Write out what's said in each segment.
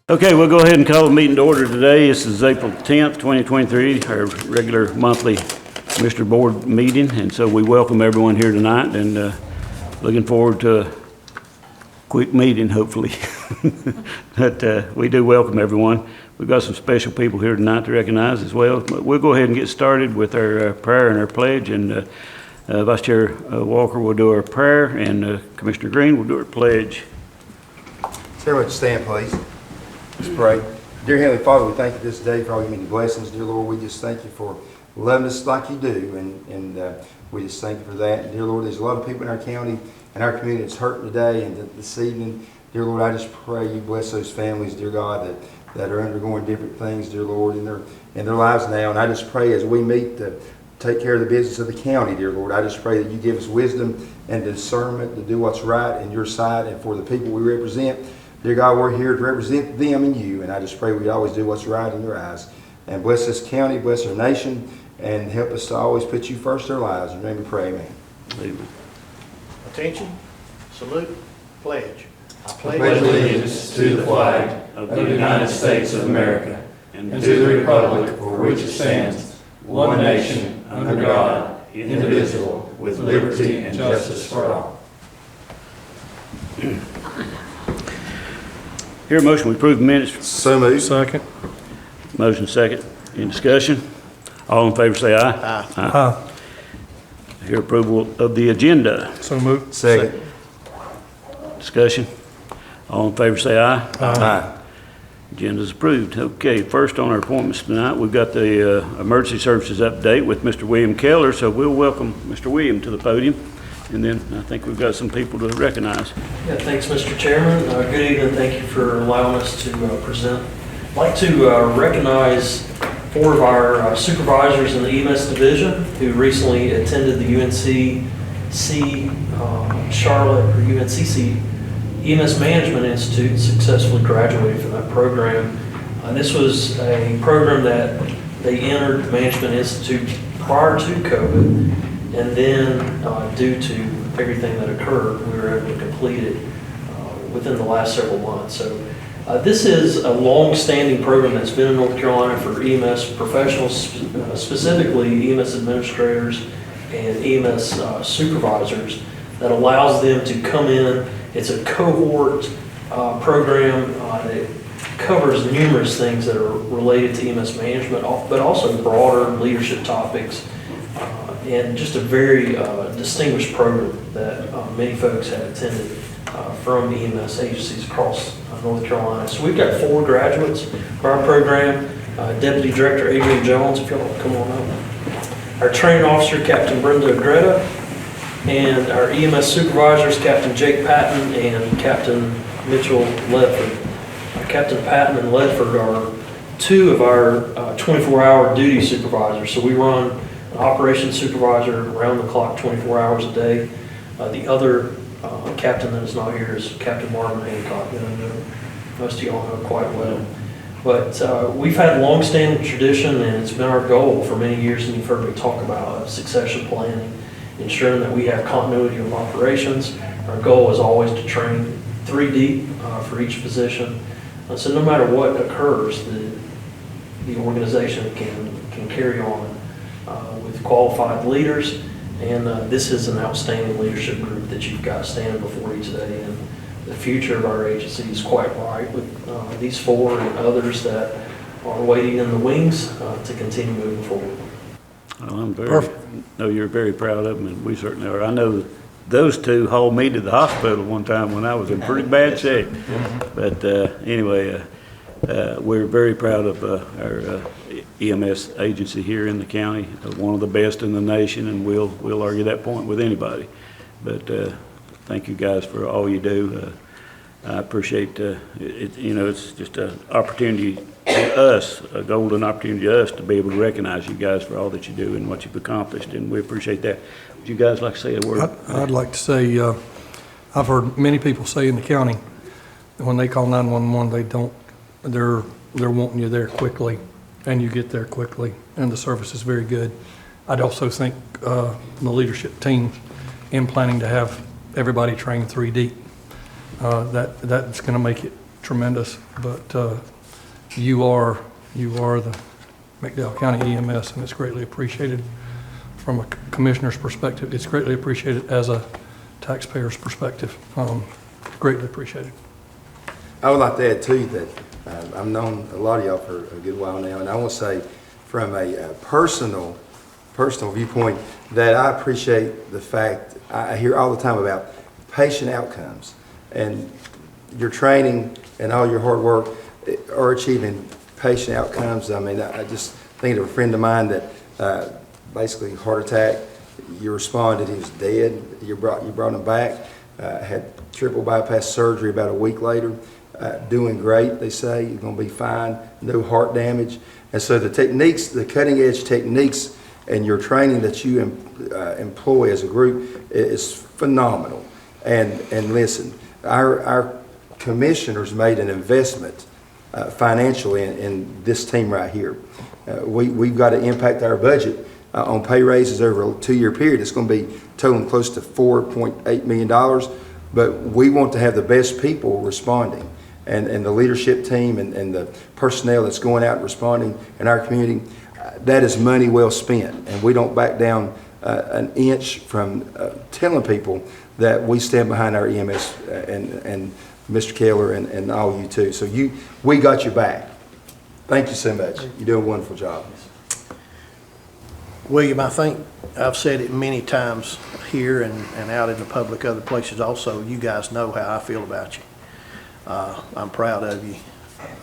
Okay, we'll go ahead and call the meeting to order today. This is April 10th, 2023, our regular monthly Commissioner Board meeting. And so we welcome everyone here tonight and looking forward to a quick meeting, hopefully. But we do welcome everyone. We've got some special people here tonight to recognize as well. But we'll go ahead and get started with our prayer and our pledge. And Vice Chair Walker will do our prayer, and Commissioner Green will do our pledge. Everyone stand, please. Let's pray. Dear Heavenly Father, we thank you this day for all your many blessings. Dear Lord, we just thank you for loving us like you do, and we just thank you for that. And dear Lord, there's a lot of people in our county and our community that's hurting today and this evening. Dear Lord, I just pray you bless those families, dear God, that are undergoing different things, dear Lord, in their lives now. And I just pray as we meet to take care of the business of the county, dear Lord, I just pray that you give us wisdom and discernment to do what's right in your sight and for the people we represent. Dear God, we're here to represent them and you, and I just pray we always do what's right in your eyes. And bless this county, bless our nation, and help us to always put you first in our lives. In your name we pray, amen. Amen. Attention, salute, pledge. I pledge allegiance to the flag of the United States of America and to the republic for which it stands, one nation, under God, indivisible, with liberty and justice for all. Here a motion, we approve the minutes. So moved. Second. Motion second. Any discussion? All in favor say aye. Aye. Aye. Here approval of the agenda. So moved. Second. Discussion? All in favor say aye. Aye. Agenda's approved. Okay, first on our appointments tonight, we've got the emergency services update with Mr. William Kehler, so we'll welcome Mr. William to the podium. And then I think we've got some people to recognize. Yeah, thanks, Mr. Chairman. Good evening. Thank you for allowing us to present. I'd like to recognize four of our supervisors in the EMS division who recently attended the UNCC Charlotte or UNCC EMS Management Institute and successfully graduated from that program. This was a program that they entered the Management Institute prior to COVID. And then, due to everything that occurred, we were able to complete it within the last several months. So this is a long-standing program that's been in North Carolina for EMS professionals, specifically EMS administrators and EMS supervisors, that allows them to come in. It's a cohort program that covers numerous things that are related to EMS management, but also broader leadership topics. And just a very distinguished program that many folks have attended from EMS agencies across North Carolina. So we've got four graduates for our program. Deputy Director Adrienne Jones, if y'all want to come on up. Our training officer, Captain Brenda Agreda. And our EMS supervisors, Captain Jake Patton and Captain Mitchell Ledford. Captain Patton and Ledford are two of our 24-hour duty supervisors. So we run operations supervisor around the clock 24 hours a day. The other captain that is not here is Captain Marvin Hancock, that I know most of y'all know quite well. But we've had a long-standing tradition, and it's been our goal for many years, and you've heard me talk about succession planning, ensuring that we have continuity of operations. Our goal is always to train 3 deep for each position. So no matter what occurs, the organization can carry on with qualified leaders, and this is an outstanding leadership group that you've got standing before you today, and the future of our agency is quite bright with these four and others that are waiting in the wings to continue moving forward. Well, you're very proud of them, and we certainly are. I know those two hauled me to the hospital one time when I was in pretty bad shape. But anyway, we're very proud of our EMS agency here in the county, one of the best in the nation, and we'll argue that point with anybody. But thank you guys for all you do. I appreciate it. It's just an opportunity to us, a golden opportunity to us to be able to recognize you guys for all that you do and what you've accomplished, and we appreciate that. Would you guys like to say a word? I'd like to say I've heard many people say in the county when they call 911, they're wanting you there quickly, and you get there quickly, and the service is very good. I'd also think the leadership team in planning to have everybody trained 3 deep. That's going to make it tremendous, but you are the McDowell County EMS, and it's greatly appreciated from a commissioner's perspective. It's greatly appreciated as a taxpayer's perspective. Greatly appreciated. I would like to add too that I've known a lot of y'all for a good while now, and I want to say from a personal viewpoint that I appreciate the fact I hear all the time about patient outcomes, and your training and all your hard work are achieving patient outcomes. I mean, I just think of a friend of mine that basically heart attack. You responded, he was dead. You brought him back. Had triple bypass surgery about a week later. Doing great, they say. You're going to be fine. No heart damage. And so the techniques, the cutting edge techniques, and your training that you employ as a group is phenomenal. And listen, our commissioners made an investment financially in this team right here. We've got to impact our budget on pay raises over a 2-year period. It's going to be totaling close to $4.8 million, but we want to have the best people responding, and the leadership team and the personnel that's going out and responding in our community. That is money well spent, and we don't back down an inch from telling people that we stand behind our EMS and Mr. Kehler and all you too. So we got your back. Thank you so much. You do a wonderful job. William, I think I've said it many times here and out in the public other places also. You guys know how I feel about you. I'm proud of you.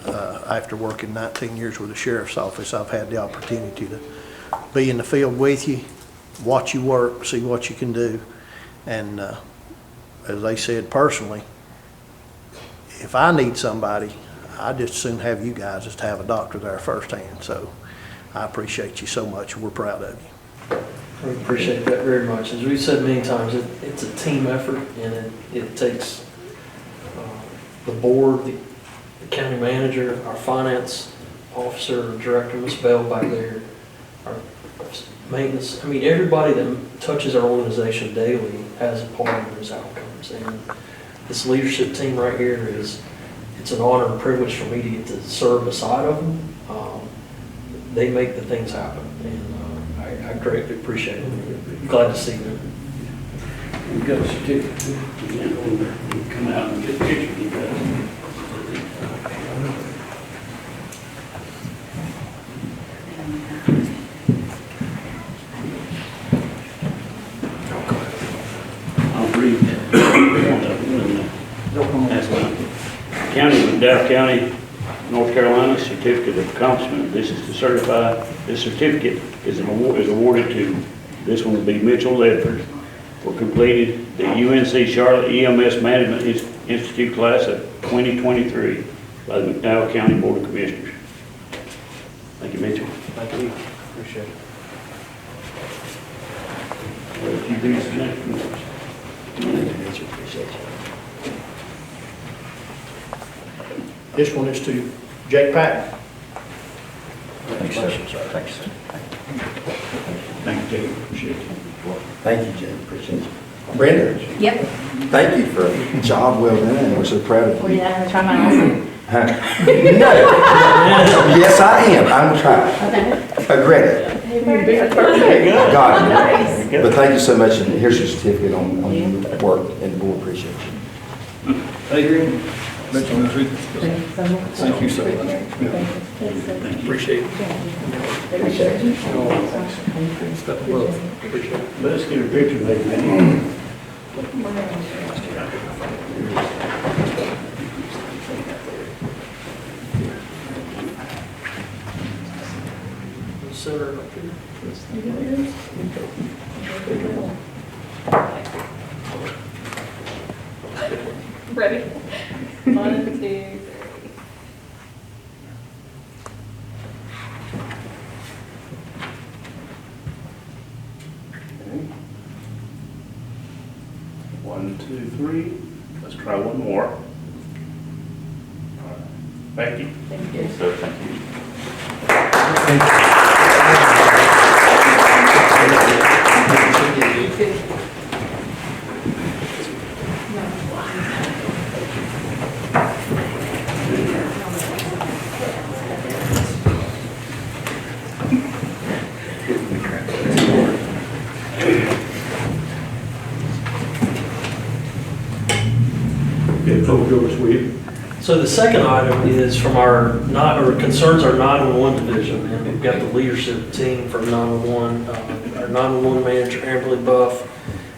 After working 19 years with the sheriff's office, I've had the opportunity to be in the field with you, watch you work, see what you can do. And as they said personally, if I need somebody, I'd just as soon have you guys as to have a doctor there firsthand. So I appreciate you so much. We're proud of you. I appreciate that very much. As we've said many times, it's a team effort, and it takes the board, the county manager, our finance officer, director, Ms. Bell back there, our maintenance. I mean, everybody that touches our organization daily has a part in those outcomes. And this leadership team right here it's an honor and privilege for me to get to serve beside of them. They make the things happen, and I greatly appreciate it. Glad to see them. We've got a certificate. We'll come out and get a picture of you guys. I'll read that's fine. County of McDowell County, North Carolina, certificate of accomplishment. This is to certify. This certificate is awarded to, this one will be Mitchell Ledford, for completed the UNC Charlotte EMS Management Institute class of 2023 by the McDowell County Board of Commissioners. Thank you, Mitchell. Thank you. Appreciate it. Well, if you do this next one. Thank you, Mitchell. Appreciate you. This one is to Jake Patton. Thank you, sir. Thank you, sir. Thank you, Jake. Appreciate it. Thank you, Jay. Appreciate you. Brenda, Yep. thank you for a job well done. We're so proud of Well, you. yeah, I'm gonna try my last. Huh? No. Yes, I am. I'm trying. Agreda. Okay. God. Nice. But thank you so much, and here's your certificate on your work, and the board appreciates you. Adrienne, thank you so much. Appreciate it. Appreciate you. Step above. Appreciate it. Let's get a picture of that. Center up here. Ready? 1, 2, 3. One, two, three. Let's try one more. All right. Thank you. Thank you. So, thank you. So the second item is from our, concerns our 911 division, and we've got the leadership team from 911, our 911 manager, Amberlie Buff,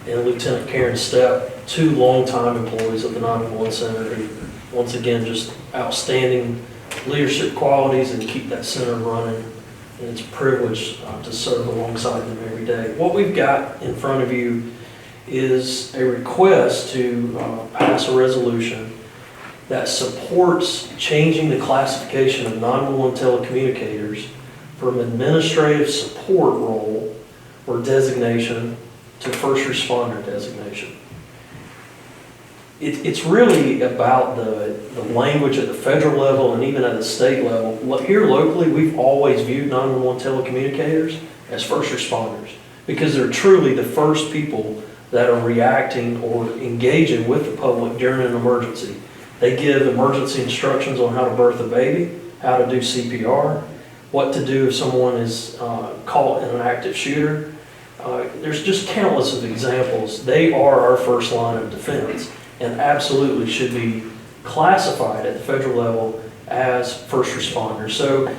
and Lieutenant Karen Stepp, two longtime employees of the 911 center who, once again, just outstanding leadership qualities and keep that center running. And it's a privilege to serve alongside them every day. What we've got in front of you is a request to pass a resolution that supports changing the classification of 911 telecommunicators from administrative support role or designation to first responder designation. It's really about the language at the federal level and even at the state level. Here locally, we've always viewed 911 telecommunicators as first responders because they're truly the first people that are reacting or engaging with the public during an emergency. They give emergency instructions on how to birth a baby, how to do CPR, what to do if someone is caught in an active shooter. There's just countless of examples. They are our first line of defense and absolutely should be classified at the federal level as first responders. So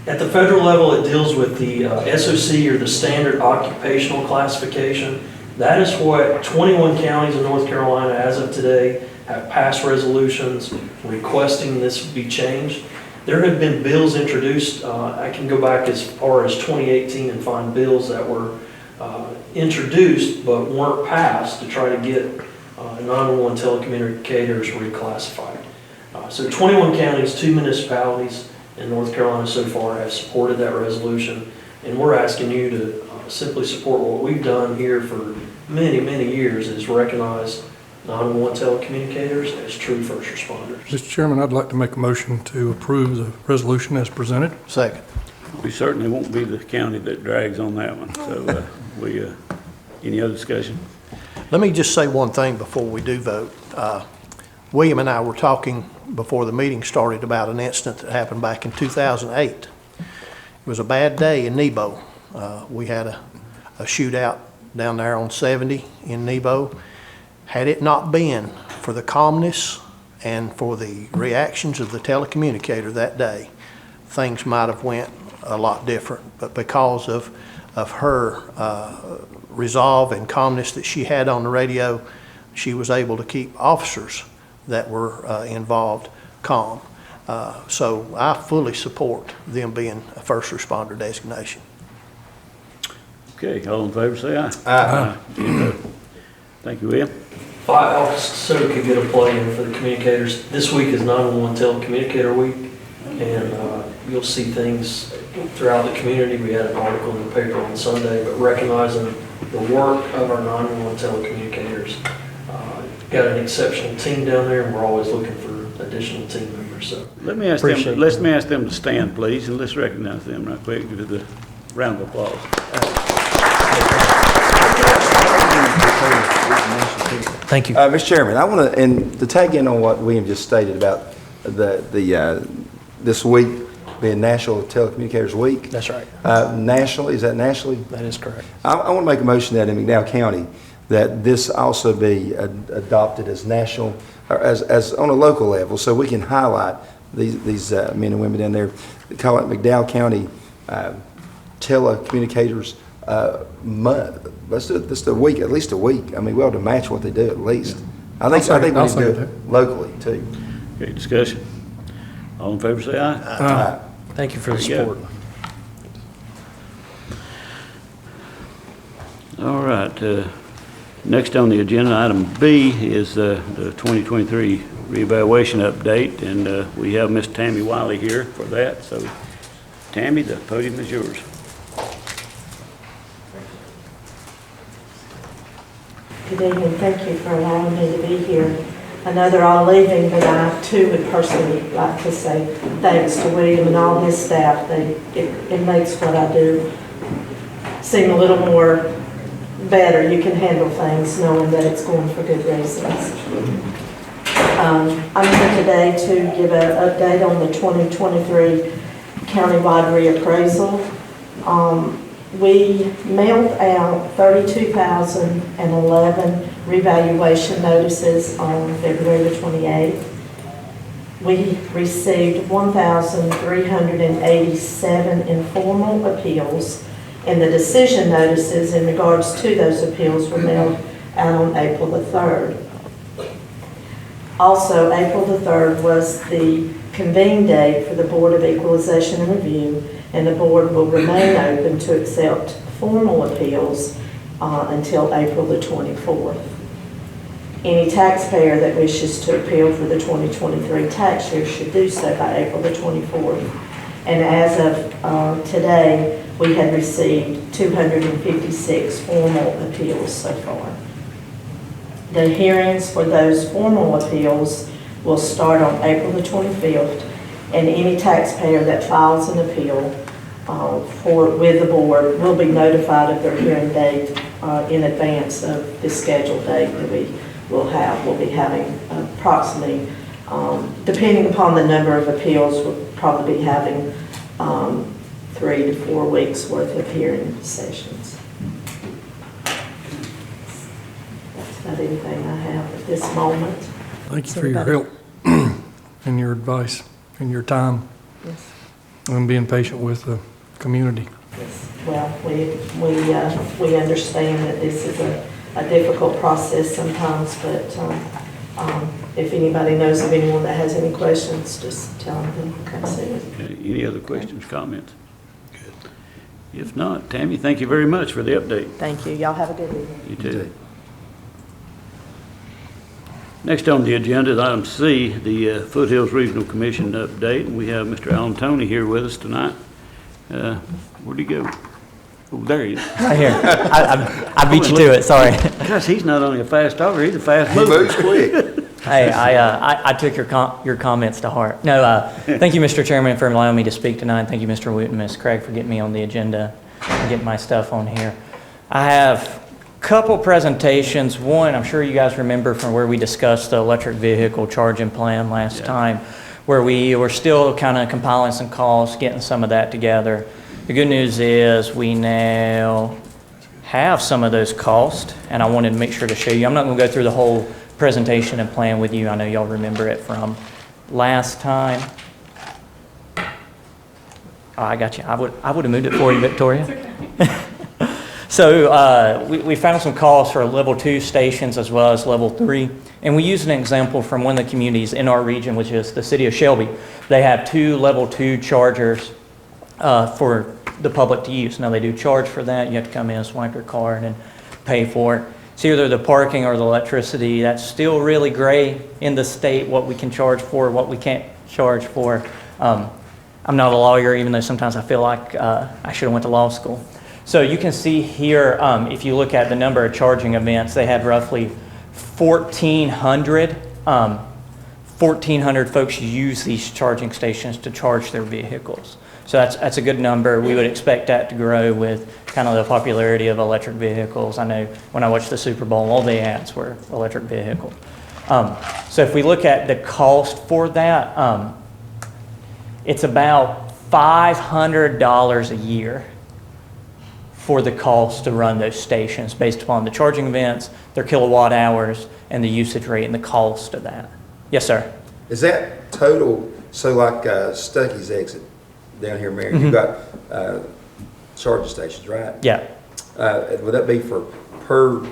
at the federal level, it deals with the SOC, or the Standard Occupational Classification. That is what 21 counties in North Carolina, as of today, have passed resolutions requesting this be changed. There have been bills introduced. I can go back as far as 2018 and find bills that were introduced but weren't passed to try to get 911 telecommunicators reclassified. So 21 counties, 2 municipalities in North Carolina so far have supported that resolution, and we're asking you to simply support what we've done here for many, many years, is recognize 911 telecommunicators as true first responders. Mr. Chairman, I'd like to make a motion to approve the resolution as presented. Second. We certainly won't be the county that drags on that one. So any other discussion? Let me just say one thing before we do vote. William and I were talking before the meeting started about an incident that happened back in 2008. It was a bad day in Nebo. We had a shootout down there on 70 in Nebo. Had it not been for the calmness and for the reactions of the telecommunicator that day, things might have went a lot different. But because of her resolve and calmness that she had on the radio, she was able to keep officers that were involved calm. So I fully support them being a first responder designation. Okay, all in favor say aye. Aye. Thank you, Will. If I also could get a play in for the communicators, this week is 911 Telecommunicator Week, and you'll see things throughout the community. We had an article in the paper on Sunday, but recognizing the work of our 911 telecommunicators. Got an exceptional team down there, and we're always looking for additional team members. So Let me ask them to stand, please, and let's recognize them right quick with a round of applause. thank you. Mr. Chairman, I want to, and to tag in on what William just stated about this week being National Telecommunicators Week. That's right. Nationally, is that nationally? That is correct. I want to make a motion that in McDowell County, that this also be adopted as national, or as on a local level, so we can highlight these men and women down there. Call it McDowell County Telecommunicators Month. Let's do it just a week, at least a week. I mean, we ought to match what they do at least. I think we need to do it locally too. Okay, discussion. All in favor say aye. Aye. Thank you for the There you go. support. All right, next on the agenda, item B, is the 2023 reevaluation update, and we have Miss Tammy Wylie here for that. So, Tammy, the podium is yours. Good evening. Thank you for allowing me to be here. I know they're all leaving, but I too would personally like to say thanks to William and all his staff. It makes what I do seem a little more better. You can handle things knowing that it's going for good reasons. I'm here today to give an update on the 2023 countywide reappraisal. We mailed out 32,011 revaluation notices on February the 28th. we received 1,387 informal appeals, and the decision notices in regards to those appeals were mailed out on April the 3rd. Also, April the 3rd was the convene date for the Board of Equalization and Review, and the board will remain open to accept formal appeals until April the 24th. Any taxpayer that wishes to appeal for the 2023 tax year should do so by April the 24th. And as of today, we had received 256 formal appeals so far. The hearings for those formal appeals will start on April the 25th, and any taxpayer that files an appeal with the board will be notified of their hearing date in advance of the scheduled date that we will have. We'll be having approximately, depending upon the number of appeals, we'll probably be having 3 to 4 weeks worth of hearing sessions. That's about anything I have at this moment. Thank you for your help and your advice and your time Yes. and being patient with the community. Yes. Well, we understand that this is a difficult process sometimes, but if anybody knows of anyone that has any questions, just tell them to come see us. Okay, any other questions, comments? Good. If not, Tammy, thank you very much for the update. Thank you. Y'all have a good evening. You too. Next on the agenda is item C, the Foothills Regional Commission update. We have Mr. Toney here with us tonight. Where'd he go? Oh, there he is. Right here. I beat you to it, sorry. Gosh, he's not only a fast talker, he's a fast He mover. moves quick. Hey, I took your comments to heart. No, thank you, Mr. Chairman, for allowing me to speak tonight. Thank you, Mr. Woot and Ms. Craig, for getting me on the agenda and getting my stuff on here. I have a couple presentations. One, I'm sure you guys remember from where we discussed the electric vehicle charging plan last time, where we were still kind of compiling some costs, getting some of that together. The good news is we now have some of those costs, and I wanted to make sure to show you. I'm not going to go through the whole presentation and plan with you. I know y'all remember it from last time. Oh, I got you. I would have moved it for you, Victoria. So we found some costs for level 2 stations as well as level 3. And we used an example from one of the communities in our region, which is the city of Shelby. They have 2 level 2 chargers for the public to use. Now they do charge for that. You have to come in and swipe your card and pay for it. It's either the parking or the electricity. That's still really gray in the state, what we can charge for, what we can't charge for. I'm not a lawyer, even though sometimes I feel like I should have went to law school. So you can see here, if you look at the number of charging events, they had roughly 1,400 folks use these charging stations to charge their vehicles. So that's a good number. We would expect that to grow with kind of the popularity of electric vehicles. I know when I watched the Super Bowl, all the ads were electric vehicles. So if we look at the cost for that, it's about $500 a year for the cost to run those stations based upon the charging events, their kilowatt hours, and the usage rate and the cost of that. Yes, sir. Is that total, so like Stuckey's exit down here, Mary, you've got charging stations, right? Yeah. Would that be for per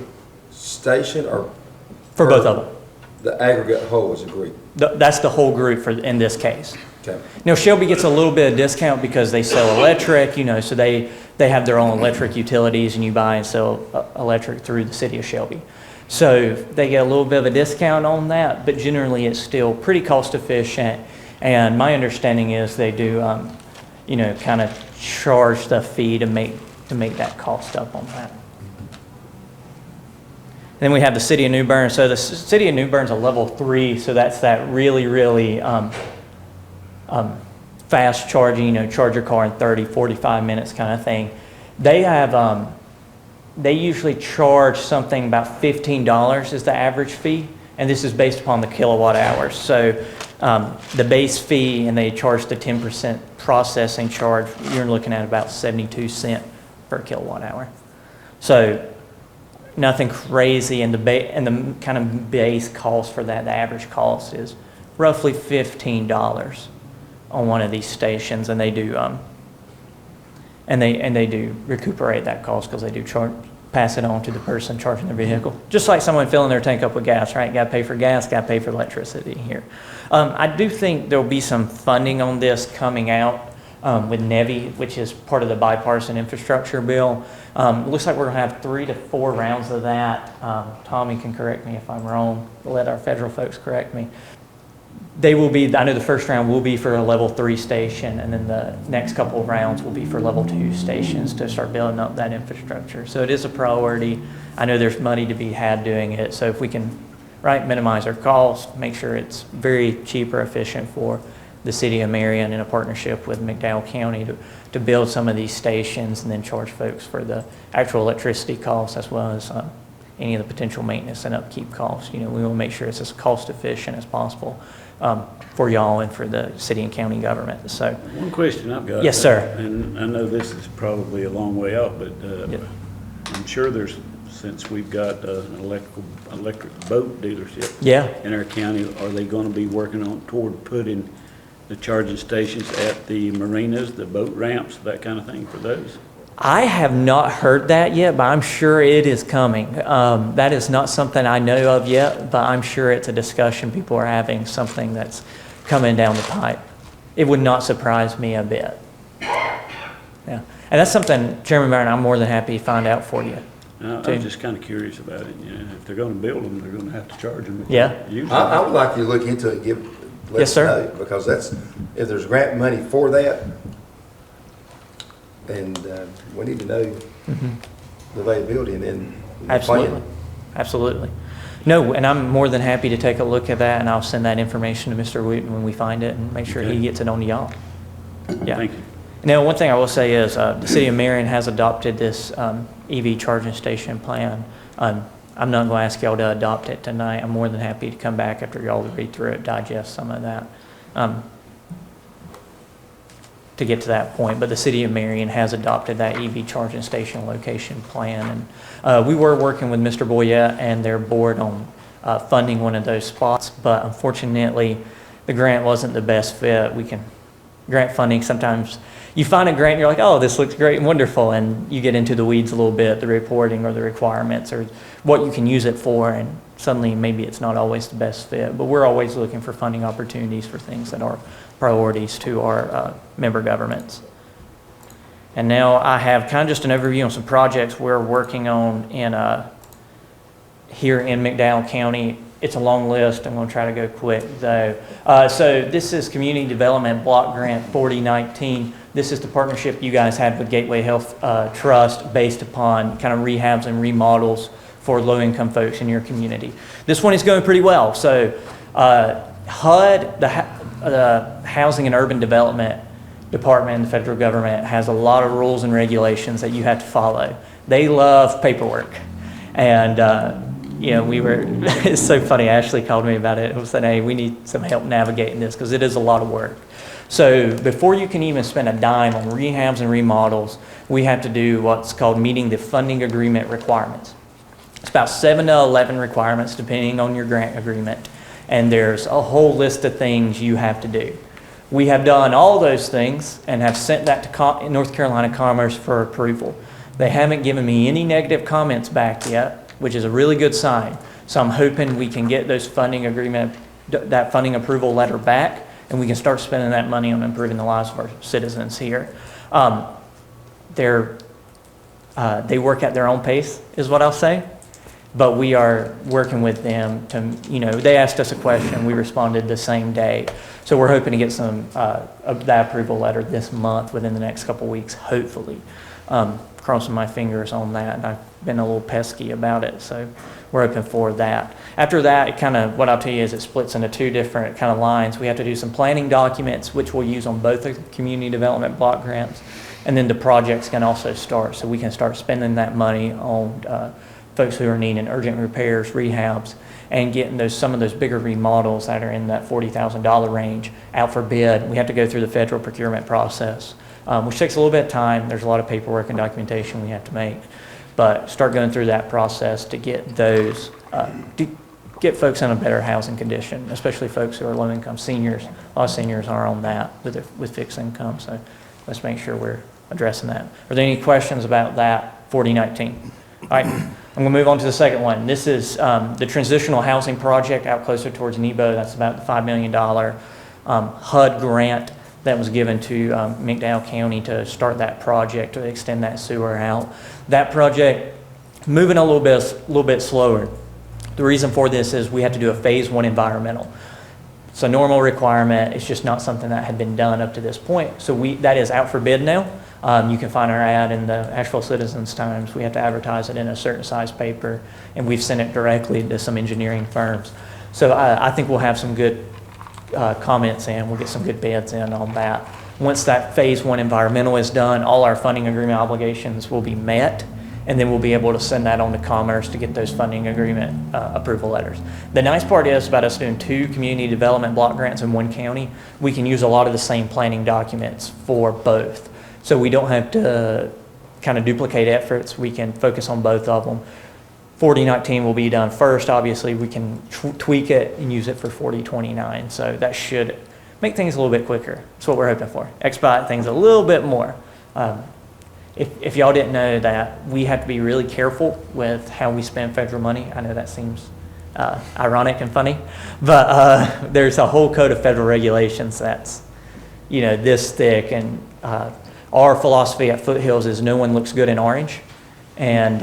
station or? For both of them. The aggregate whole is a group? That's the whole group in this case. Okay. Now, Shelby gets a little bit of discount because they sell electric, so they have their own electric utilities, and you buy and sell electric through the city of Shelby. So they get a little bit of a discount on that, but generally it's still pretty cost efficient. And my understanding is they do, kind of charge the fee to make that cost up on that. Then we have the city of New Bern. So the city of New Bern's a level 3, so that's that really, really fast charging, charge your car in 30, 45 minutes kind of thing. They have, they usually charge something about $15 is the average fee, and this is based upon the kilowatt hours. So the base fee, and they charge the 10% processing charge, you're looking at about 72 cents per kilowatt hour. So nothing crazy, and the kind of base cost for that, the average cost is roughly $15 on one of these stations, and they do and they do recuperate that cost because they do pass it on to the person charging their vehicle. Just like someone filling their tank up with gas, right? Got to pay for gas, got to pay for electricity here. I do think there'll be some funding on this coming out with NEVI, which is part of the bipartisan infrastructure bill. It looks like we're going to have 3 to 4 rounds of that. Tommy can correct me if I'm wrong. Let our federal folks correct me. They will be, I know the first round will be for a level 3 station, and then the next couple of rounds will be for level 2 stations to start building up that infrastructure. So it is a priority. I know there's money to be had doing it. So if we can, right, minimize our costs, make sure it's very cheap or efficient for the city of Marion in a partnership with McDowell County to build some of these stations and then charge folks for the actual electricity costs as well as any of the potential maintenance and upkeep costs. You know, we want to make sure it's as cost efficient as possible for y'all and for the city and county government. So, one question I've got. Yes, sir. And I know this is probably a long way out, but Yep. I'm sure there's, since we've got an electric boat dealership yeah. in our county, are they going to be working on toward putting the charging stations at the marinas, the boat ramps, that kind of thing for those? I have not heard that yet, but I'm sure it is coming. That is not something I know of yet, but I'm sure it's a discussion people are having, something that's coming down the pipe. It would not surprise me a bit. Yeah, and that's something, Chairman Barron, I'm more than happy to find out for you. I'm just kind of curious about it. You know, if they're going to build them, they're going to have to charge them. Yeah. I would like you to look into it and let Yes, us sir. know, because that's, if there's grant money for that, and we need to know the availability and then the Absolutely. plan. Absolutely. No, and I'm more than happy to take a look at that, and I'll send that information to Mr. Wooten when we find it and make sure he Okay. gets it on to y'all. Yeah. Thank you. Now, one thing I will say is the city of Marion has adopted this EV charging station plan. I'm not going to ask y'all to adopt it tonight. I'm more than happy to come back after y'all read through it, digest some of that to get to that point. But the city of Marion has adopted that EV charging station location plan. And we were working with Mr. Boyette and their board on funding one of those spots, but unfortunately, the grant wasn't the best fit. Grant funding, sometimes you find a grant and you're like, oh, this looks great and wonderful, and you get into the weeds a little bit, the reporting or the requirements or what you can use it for, and suddenly maybe it's not always the best fit. But we're always looking for funding opportunities for things that are priorities to our member governments. And now I have kind of just an overview on some projects we're working on here in McDowell County. It's a long list. I'm going to try to go quick, though. So this is Community Development Block Grant 4019. This is the partnership you guys had with Gateway Health Trust based upon kind of rehabs and remodels for low-income folks in your community. This one is going pretty well. So HUD, the Housing and Urban Development Department in the federal government, has a lot of rules and regulations that you have to follow. They love paperwork. And you know, it's so funny, Ashley called me about it. It was saying, hey, we need some help navigating this because it is a lot of work. So before you can even spend a dime on rehabs and remodels, we have to do what's called meeting the funding agreement requirements. It's about 7 to 11 requirements depending on your grant agreement. And there's a whole list of things you have to do. We have done all those things and have sent that to North Carolina Commerce for approval. They haven't given me any negative comments back yet, which is a really good sign. So I'm hoping we can get those that funding approval letter back, and we can start spending that money on improving the lives of our citizens here. They work at their own pace, is what I'll say. But we are working with them to, you know, they asked us a question, we responded the same day. So we're hoping to get some of that approval letter this month, within the next couple weeks, hopefully. Crossing my fingers on that, and I've been a little pesky about it, so we're hoping for that. After that, it kind of, what I'll tell you is it splits into 2 different kind of lines. We have to do some planning documents, which we'll use on both the community development block grants, and then the projects can also start, so we can start spending that money on folks who are needing urgent repairs, rehabs, and getting some of those bigger remodels that are in that $40,000 range out for bid. We have to go through the federal procurement process, which takes a little bit of time. There's a lot of paperwork and documentation we have to make, but start going through that process to get those. get folks in a better housing condition, especially folks who are low-income seniors. A lot of seniors are on that with fixed income, so let's make sure we're addressing that. Are there any questions about that 4019? All right, I'm going to move on to the second one. This is the transitional housing project out closer towards NACo. That's about the $5 million HUD grant that was given to McDowell County to start that project, to extend that sewer out. That project moving a little bit slower. The reason for this is we have to do a phase 1 environmental. It's a normal requirement. It's just not something that had been done up to this point. So that is out for bid now. You can find our ad in the Asheville Citizens Times. We have to advertise it in a certain size paper, and we've sent it directly to some engineering firms. So I think we'll have some good comments in. We'll get some good bids in on that. Once that phase 1 environmental is done, all our funding agreement obligations will be met, and then we'll be able to send that on to Commerce to get those funding agreement approval letters. The nice part is about us doing 2 community development block grants in 1 county, we can use a lot of the same planning documents for both. So we don't have to kind of duplicate efforts. We can focus on both of them. 4019 will be done first. Obviously, we can tweak it and use it for 4029. So that should make things a little bit quicker. That's what we're hoping for. Expedite things a little bit more. If y'all didn't know that, we have to be really careful with how we spend federal money. I know that seems ironic and funny, but there's a whole code of federal regulations that's, this thick, and our philosophy at Foothills is no one looks good in orange. And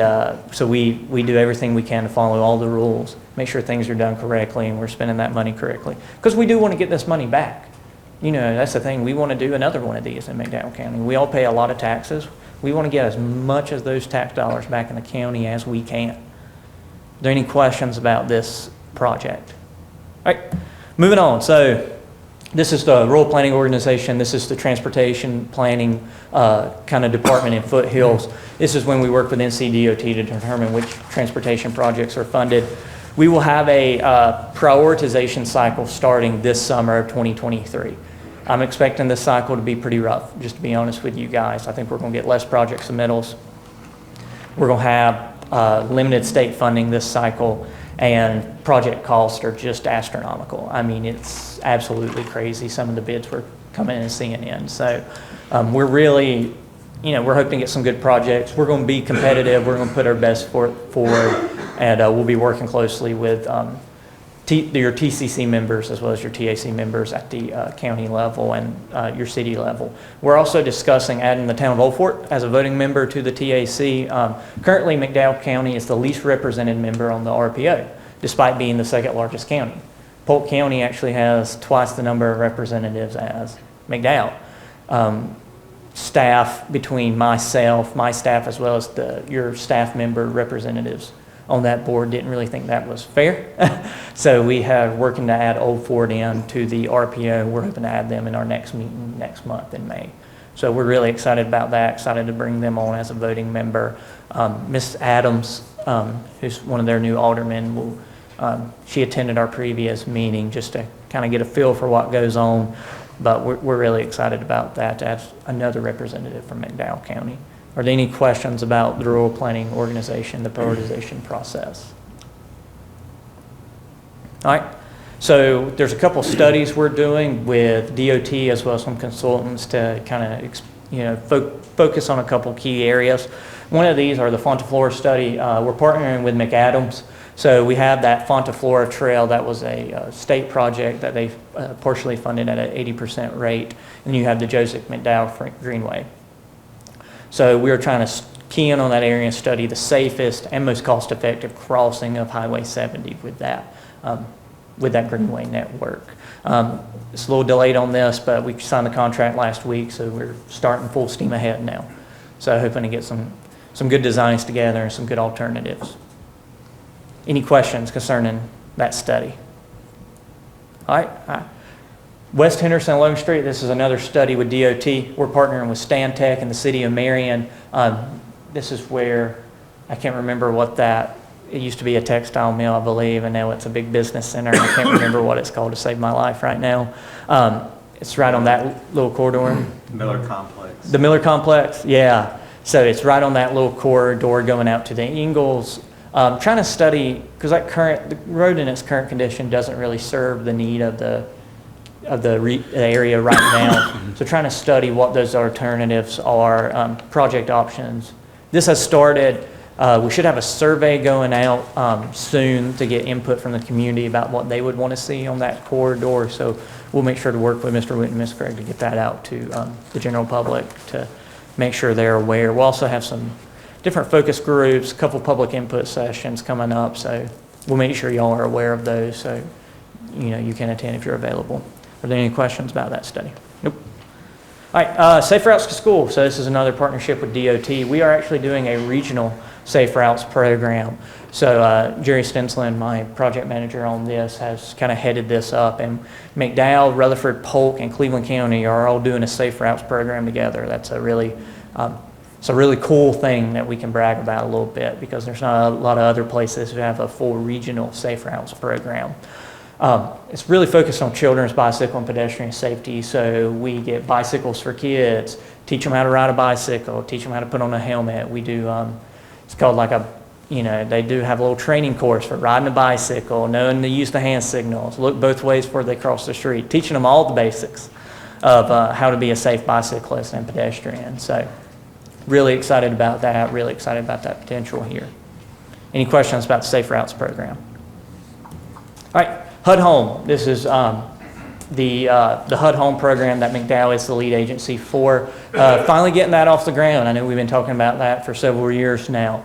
so we do everything we can to follow all the rules, make sure things are done correctly and we're spending that money correctly. Because we do want to get this money back. That's the thing. We want to do another one of these in McDowell County. We all pay a lot of taxes. We want to get as much of those tax dollars back in the county as we can. Are there any questions about this project? All right, moving on. So this is the rural planning organization. This is the transportation planning kind of department in Foothills. This is when we work with NCDOT to determine which transportation projects are funded. We will have a prioritization cycle starting this summer of 2023. I'm expecting this cycle to be pretty rough, just to be honest with you guys. I think we're going to get less project submittals. We're going to have limited state funding this cycle, and project costs are just astronomical. I mean, it's absolutely crazy, some of the bids we're coming in and seeing in. So we're really, we're hoping to get some good projects. We're going to be competitive. We're going to put our best foot forward, and we'll be working closely with your TCC members as well as your TAC members at the county level and your city level. We're also discussing adding the town of Old Fort as a voting member to the TAC. Currently, McDowell County is the least represented member on the RPO, despite being the second largest county. Polk County actually has twice the number of representatives as McDowell. Staff between my staff, as well as your staff member representatives on that board didn't really think that was fair. So we have working to add Old Fort in to the RPO. We're hoping to add them in our next meeting next month in May. So we're really excited about that, excited to bring them on as a voting member. Miss Adams, who's one of their new aldermen, she attended our previous meeting just to kind of get a feel for what goes on. But we're really excited about that, to have another representative from McDowell County. Are there any questions about the rural planning organization, the prioritization process? All right, so there's a couple studies we're doing with DOT as well as some consultants to kind of, focus on a couple key areas. One of these are the Fontaflora study. We're partnering with McAdams. So we have that Fontaflora Trail. That was a state project that they partially funded at an 80% rate. And you have the Joseph McDowell Greenway. So we were trying to key in on that area and study the safest and most cost-effective crossing of Highway 70 with that Greenway network. It's a little delayed on this, but we signed the contract last week, so we're starting full steam ahead now. So hoping to get some good designs together and some good alternatives. Any questions concerning that study? All right. West Henderson Lone Street, this is another study with DOT. We're partnering with Stantec and the city of Marion. This is where, I can't remember what it used to be a textile mill, I believe, and now it's a big business center. I can't remember what it's called to save my life right now. It's right on that little corridor. Miller Complex. The Miller Complex, yeah. So it's right on that little corridor going out to the Ingalls Trying to study, because the road in its current condition doesn't really serve the need of the area right now. So trying to study what those alternatives are, project options. This has started. We should have a survey going out soon to get input from the community about what they would want to see on that corridor. So we'll make sure to work with Mr. Wood and Ms. Craig to get that out to the general public to make sure they're aware. We'll also have some different focus groups, a couple public input sessions coming up. So we'll make sure y'all are aware of those so you can attend if you're available. Are there any questions about that study? Nope. All right, Safe Routes to School. So this is another partnership with DOT. We are actually doing a regional Safe Routes program. So Jerry Stensland, my project manager on this, has kind of headed this up. And McDowell, Rutherford, Polk, and Cleveland County are all doing a Safe Routes program together. That's a really cool thing that we can brag about a little bit because there's not a lot of other places who have a full regional Safe Routes program. It's really focused on children's bicycle and pedestrian safety. So we get bicycles for kids, teach them how to ride a bicycle, teach them how to put on a helmet. We do, it's called like they do have a little training course for riding a bicycle, knowing to use the hand signals, look both ways before they cross the street, teaching them all the basics of how to be a safe bicyclist and pedestrian. So really excited about that, really excited about that potential here. Any questions about the Safe Routes program? All right. HUD Home. This is the HUD Home program that McDowell is the lead agency for. Finally getting that off the ground. I know we've been talking about that for several years now.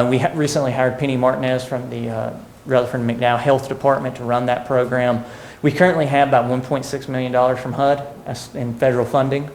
We recently hired Penny Martinez from the Rutherford and McDowell Health Department to run that program. We currently have about $1.6 million from HUD in federal funding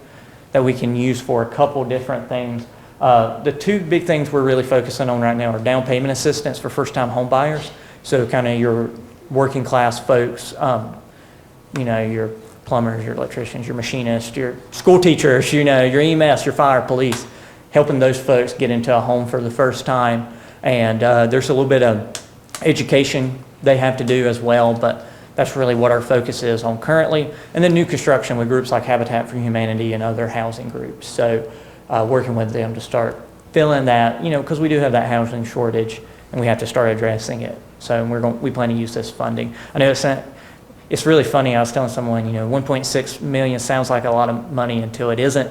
that we can use for a couple different things. The two big things we're really focusing on right now are down payment assistance for first-time home buyers. So kind of your working class folks, your plumbers, your electricians, your machinists, your school teachers, your EMS, your fire, police, helping those folks get into a home for the first time. And there's a little bit of education they have to do as well, but that's really what our focus is on currently. And then new construction with groups like Habitat for Humanity and other housing groups. So working with them to start filling that, because we do have that housing shortage and we have to start addressing it. So we plan to use this funding. I know it's really funny. I was telling someone, $1.6 million sounds like a lot of money until it isn't.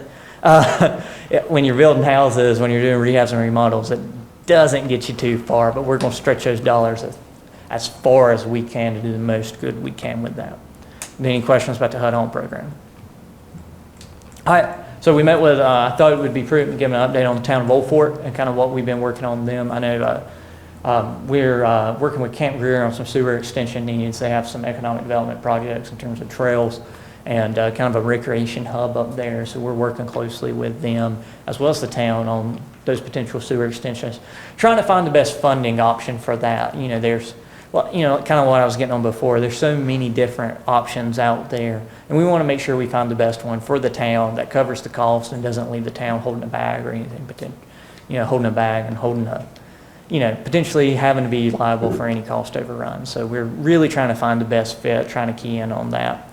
When you're building houses, when you're doing rehabs and remodels, it doesn't get you too far, but we're going to stretch those dollars as far as we can to do the most good we can with that. Any questions about the HUD Home program? All right. So we met with, I thought it would be prudent to give an update on the town of Old Fort and kind of what we've been working on them. I know we're working with Camp Greer on some sewer extension needs. They have some economic development projects in terms of trails and kind of a recreation hub up there. So we're working closely with them as well as the town on those potential sewer extensions, trying to find the best funding option for that. There's, kind of what I was getting on before. There's so many different options out there, and we want to make sure we find the best one for the town that covers the cost and doesn't leave the town holding a bag or anything, holding a bag and holding a potentially having to be liable for any cost overrun. So we're really trying to find the best fit, trying to key in on that.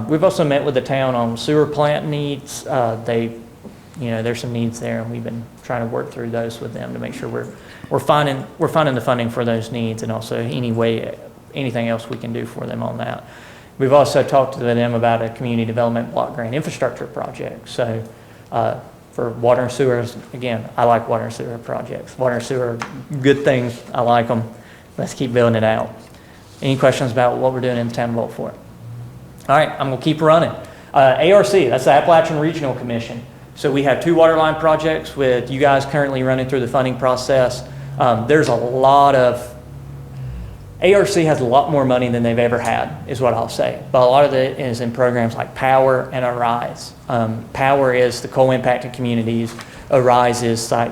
We've also met with the town on sewer plant needs. There's some needs there, and we've been trying to work through those with them to make sure we're finding the funding for those needs, and also anything else we can do for them on that. We've also talked to them about a community development block grant infrastructure project. So for water and sewers, again, I like water and sewer projects. Water and sewer, good things. I like them. Let's keep building it out. Any questions about what we're doing in the town of Old Fort? All right, I'm going to keep running. ARC, that's the Appalachian Regional Commission. So we have 2 water line projects with you guys currently running through the funding process. There's a lot of, ARC has a lot more money than they've ever had, is what I'll say. But a lot of it is in programs like POWER and ARISE. POWER is the coal impacted communities. ARISE is like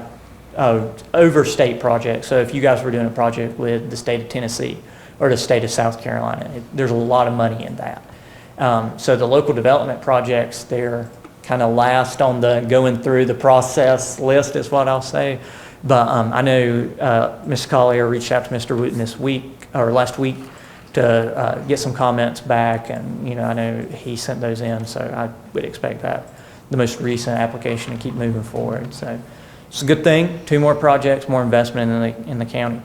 over state projects. So if you guys were doing a project with the state of Tennessee or the state of South Carolina, there's a lot of money in that. So the local development projects, they're kind of last on the going through the process list is what I'll say. But I know Ms. Collier reached out to Mr. Wooten last week to get some comments back, and I know he sent those in, so I would expect that the most recent application to keep moving forward. So it's a good thing. 2 more projects, more investment in the county.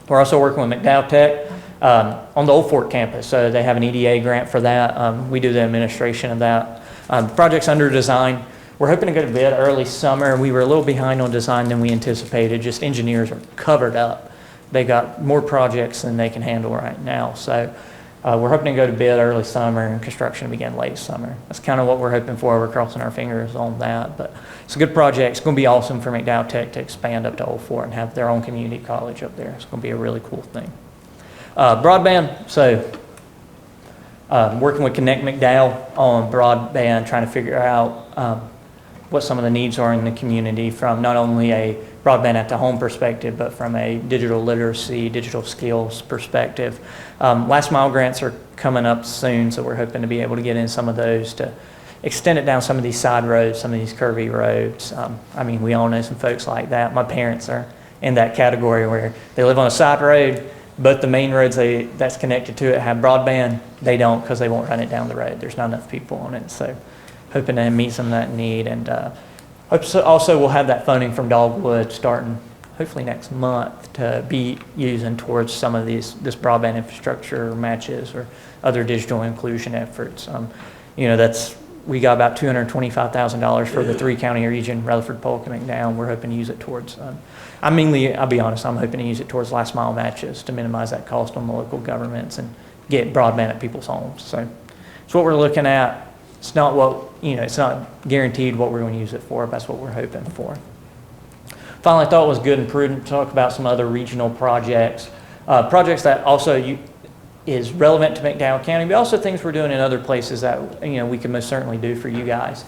We're also working with McDowell Tech on the Old Fort campus. So they have an EDA grant for that. We do the administration of that. The project's under design. We're hoping to go to bid early summer. We were a little behind on design than we anticipated. Just engineers are covered up. They got more projects than they can handle right now. So we're hoping to go to bid early summer and construction begin late summer. That's kind of what we're hoping for. We're crossing our fingers on that. But it's a good project. It's going to be awesome for McDowell Tech to expand up to Old Fort and have their own community college up there. It's going to be a really cool thing. Broadband. So working with Connect McDowell on broadband, trying to figure out what some of the needs are in the community from not only a broadband at the home perspective, but from a digital literacy, digital skills perspective. Last mile grants are coming up soon, so we're hoping to be able to get in some of those to extend it down some of these side roads, some of these curvy roads. I mean, we all know some folks like that. My parents are in that category where they live on a side road, but the main roads that's connected to it have broadband. They don't because they won't run it down the road. There's not enough people on it. So hoping to meet some of that need. And also we'll have that funding from Dogwood starting hopefully next month to be using towards some of this broadband infrastructure matches or other digital inclusion efforts. We got about $225,000 for the 3-county region, Rutherford, Polk, and McDowell. We're hoping to use it towards, I'll be honest, I'm hoping to use it towards last mile matches to minimize that cost on the local governments and get broadband at people's homes. So it's what we're looking at. It's not it's not guaranteed what we're going to use it for, but that's what we're hoping for. Finally, I thought it was good and prudent to talk about some other regional projects. Projects that also is relevant to McDowell County, but also things we're doing in other places that we can most certainly do for you guys.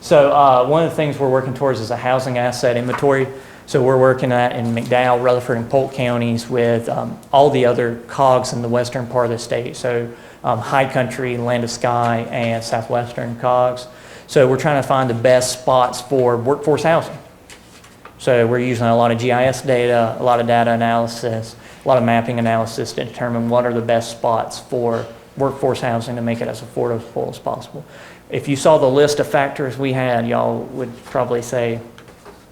So one of the things we're working towards is a housing asset inventory. So we're working at in McDowell, Rutherford, and Polk counties with all the other COGs in the western part of the state. So High Country, Land of Sky, and Southwestern COGs. So we're trying to find the best spots for workforce housing. So we're using a lot of GIS data, a lot of data analysis, a lot of mapping analysis to determine what are the best spots for workforce housing to make it as affordable as possible. If you saw the list of factors we had, y'all would probably say,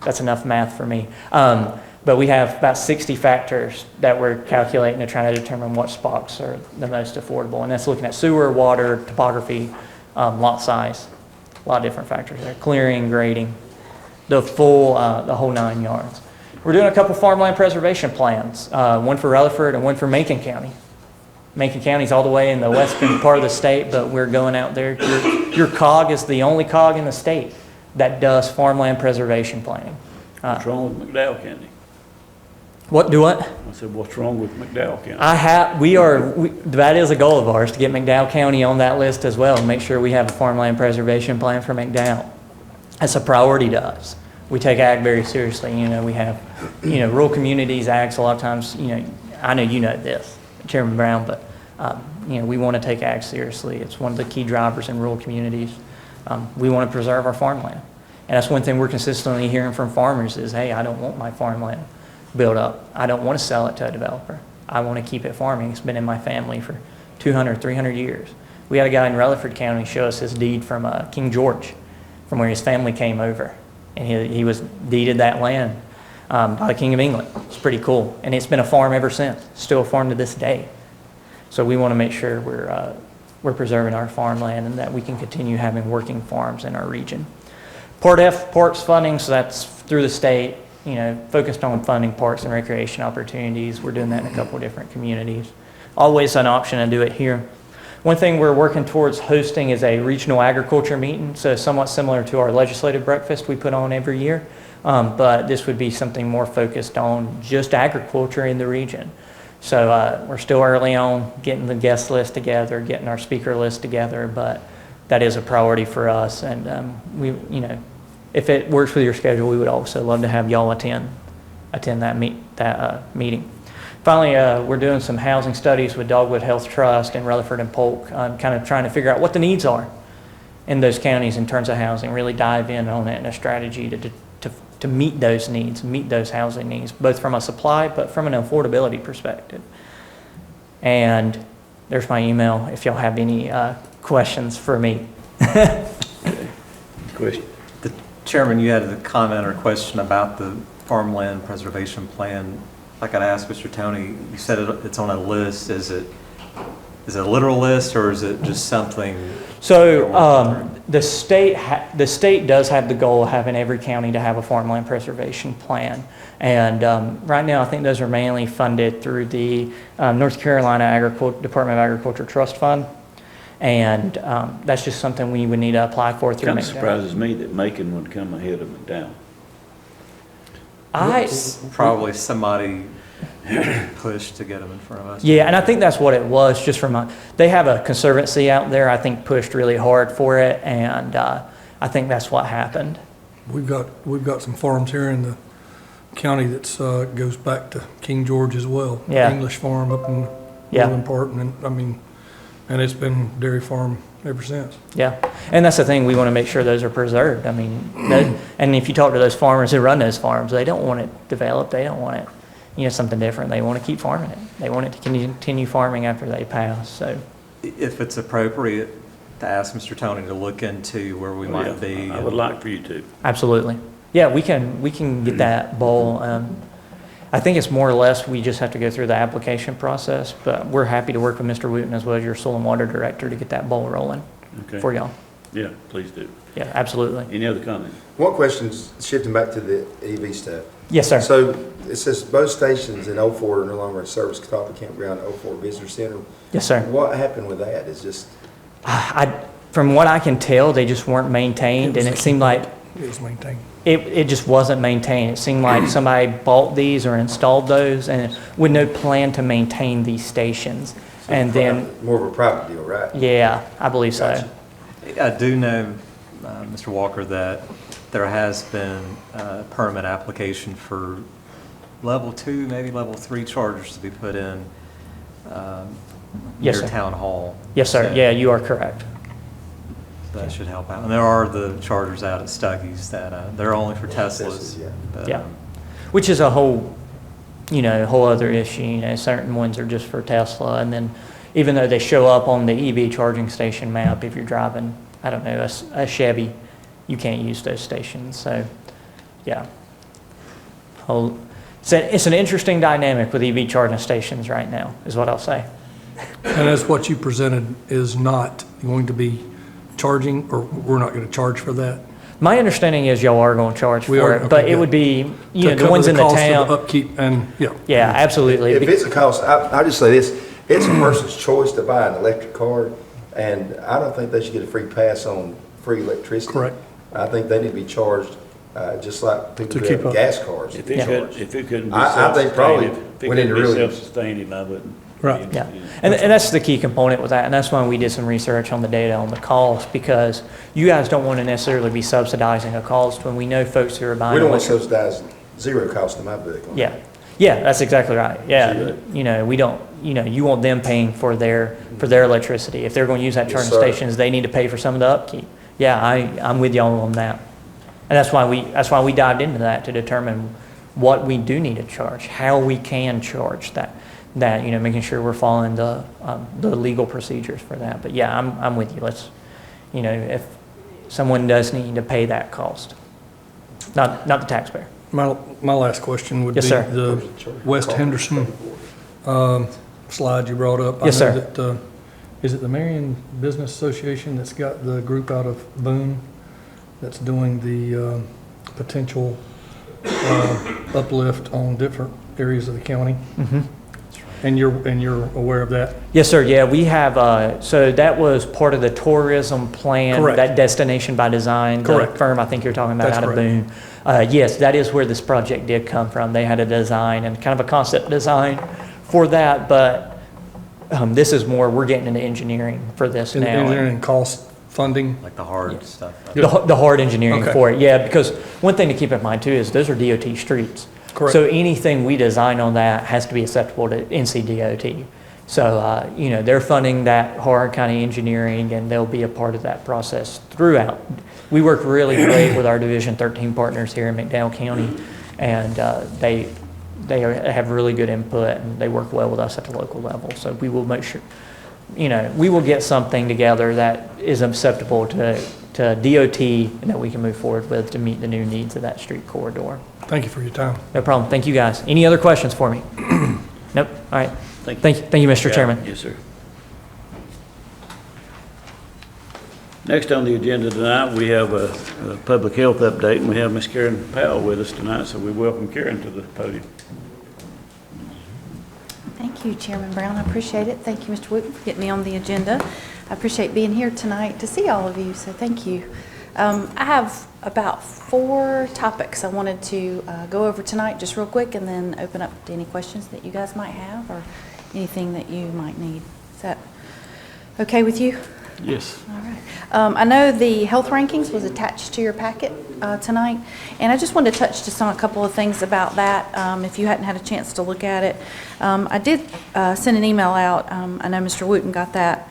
that's enough math for me. But we have about 60 factors that we're calculating to try to determine what spots are the most affordable. And that's looking at sewer, water, topography, lot size, a lot of different factors there. Clearing, grading, the whole 9 yards. We're doing a couple farmland preservation plans, one for Rutherford and one for Macon County. Macon County's all the way in the western part of the state, but we're going out there. Your COG is the only COG in the state that does farmland preservation planning. What's wrong with McDowell County? What? I said, what's wrong with McDowell County? That is a goal of ours, to get McDowell County on that list as well, and make sure we have a farmland preservation plan for McDowell. That's a priority to us. We take ag very seriously. We have, rural communities, ags a lot of times, I know you know this, Chairman Brown, but, we want to take ag seriously. It's one of the key drivers in rural communities. We want to preserve our farmland. And that's one thing we're consistently hearing from farmers is, hey, I don't want my farmland built up. I don't want to sell it to a developer. I want to keep it farming. It's been in my family for 200, 300 years. We had a guy in Rutherford County show us his deed from King George, from where his family came over. And he was deeded that land by the King of England. It's pretty cool. And it's been a farm ever since. Still a farm to this day. So we want to make sure we're preserving our farmland and that we can continue having working farms in our region. Part F, parks funding, so that's through the state, focused on funding parks and recreation opportunities. We're doing that in a couple of different communities. Always an option to do it here. One thing we're working towards hosting is a regional agriculture meeting, so somewhat similar to our legislative breakfast we put on every year, but this would be something more focused on just agriculture in the region. So we're still early on getting the guest list together, getting our speaker list together, but that is a priority for us. And if it works with your schedule, we would also love to have y'all attend that meeting. Finally, we're doing some housing studies with Dogwood Health Trust and Rutherford and Polk, kind of trying to figure out what the needs are in those counties in terms of housing, really dive in on it and a strategy to meet those needs, meet those housing needs, both from a supply but from an affordability perspective. And there's my email if y'all have any questions for me. Question. Chairman, you had a comment or question about the farmland preservation plan. I gotta ask Mr. Toney, you said it's on a list. Is it a literal list, or is it just something? So the state does have the goal of having every county to have a farmland preservation plan. And right now, I think those are mainly funded through the North Carolina Department of Agriculture Trust Fund. And that's just something we would need to apply for through Kind of McDowell. surprises me that Macon would come ahead of McDowell. Probably somebody pushed to get them in front of us. Yeah, and I think that's what it was, just from they have a conservancy out there, I think pushed really hard for it, and I think that's what happened. We've got some farms here in the county that's goes back to King George as well. Yeah. English farm up in the northern part, and it's been dairy farm ever since. Yeah, and that's the thing, we want to make sure those are preserved. I mean, and if you talk to those farmers who run those farms, they don't want it developed, they don't want it, something different. They want to keep farming it. They want it to continue farming after they pass, so. If it's appropriate to ask Mr. Toney to look into where we might be. I would like for you to. Absolutely. Yeah, we can get that ball. I think it's more or less, we just have to go through the application process, but we're happy to work with Mr. Wooten as well as your soil and water director to get that ball rolling for y'all. Yeah, please do. Yeah, absolutely. Any other comments? One question, shifting back to the EV stuff. Yes, sir. So it says both stations in 04 are no longer in service, Catawba Campground, 04 Visitor Center. Yes, sir. What happened with that? It's just, From what I can tell, they just weren't maintained, and it seemed like It was maintained. it just wasn't maintained. It seemed like somebody bought these or installed those and with no plan to maintain these stations. And then, more of a private deal, right? yeah, I believe so. Gotcha. I do know, Mr. Walker, that there has been a permit application for level 2, maybe level 3 chargers to be put in Yes, near sir. Town Hall. Yes, sir. So Yeah, you are correct. that should help out. And there are the chargers out at Stuckey's that they're only for Teslas. Yeah. But, Yeah. Which is a whole other issue. Certain ones are just for Tesla, and then even though they show up on the EV charging station map, if you're driving, I don't know, a Chevy, you can't use those stations. So, yeah. It's an interesting dynamic with EV charging stations right now, is what I'll say. And that's what you presented is not going to be charging, or we're not going to charge for that? My understanding is y'all are going to charge We for are, it, okay, but it good. would be, To the cover ones in the cost of town. Upkeep and, yeah. Yeah, absolutely. If it's a cost, I'll just say this, it's a person's choice to buy an electric car, and I don't think they should get a free pass on free electricity. Correct. I think they need to be charged, just like people To who keep have up. gas cars. If it couldn't be I think probably self-sustaining, if it we need couldn't to be really- self-sustaining, I wouldn't. Right. Yeah, and that's the key component with that, and that's why we did some research on the data on the cost, because you guys don't want to necessarily be subsidizing a cost when we know folks who are buying. We don't want to electric- subsidize zero cost in my vehicle. Yeah, that's exactly right. Yeah, we don't, you want them paying for their electricity. If they're going to use that Yes, charging sir. stations, they need to pay for some of the upkeep. Yeah, I'm with y'all on that. And that's why we dived into that, to determine what we do need to charge, how we can charge that, making sure we're following the legal procedures for that. But yeah, I'm with you. Let's, if someone does need to pay that cost, not the taxpayer. My last question would be Yes, sir. the West Henderson slide you brought up. Yes, I know sir. that, is it the Marion Business Association that's got the group out of Boone that's doing the potential uplift on different areas of the county? Mm-hmm. And you're aware of that? Yes, sir. Yeah, we have, so that was part of the tourism plan. Correct. That Destination by Design. Correct. The firm I think you're talking about That's out of correct. Boone. Yes, that is where this project did come from. They had a design and kind of a concept design for that, but this is more, we're getting into engineering for this now. Engineering cost funding? like the hard stuff. The hard engineering Okay. for it, yeah, because one thing to keep in mind too is those are DOT streets. Correct. So anything we design on that has to be acceptable to NCDOT. So, they're funding that hard kind of engineering, and they'll be a part of that process throughout. We work really great with our Division 13 partners here in McDowell County, and they have really good input, and they work well with us at the local level. So we will make sure, we will get something together that is acceptable to to DOT that we can move forward with to meet the new needs of that street corridor. Thank you for your time. No problem. Thank you, guys. Any other questions for me? Nope. All right. Thank you, Mr. Chairman. Yes, sir. Next on the agenda tonight, we have a public health update, and we have Ms. Karen Powell with us tonight, so we welcome Karen to the podium. Thank you, Chairman Brown. I appreciate it. Thank you, Mr. Wood, for getting me on the agenda. I appreciate being here tonight to see all of you, so thank you. I have about 4 topics I wanted to go over tonight, just real quick, and then open up to any questions that you guys might have or anything that you might need. Is that okay with you? Yes. All right. I know the health rankings was attached to your packet tonight, and I just wanted to touch just on a couple of things about that, if you hadn't had a chance to look at it. I did send an email out. I know Mr. Wooten got that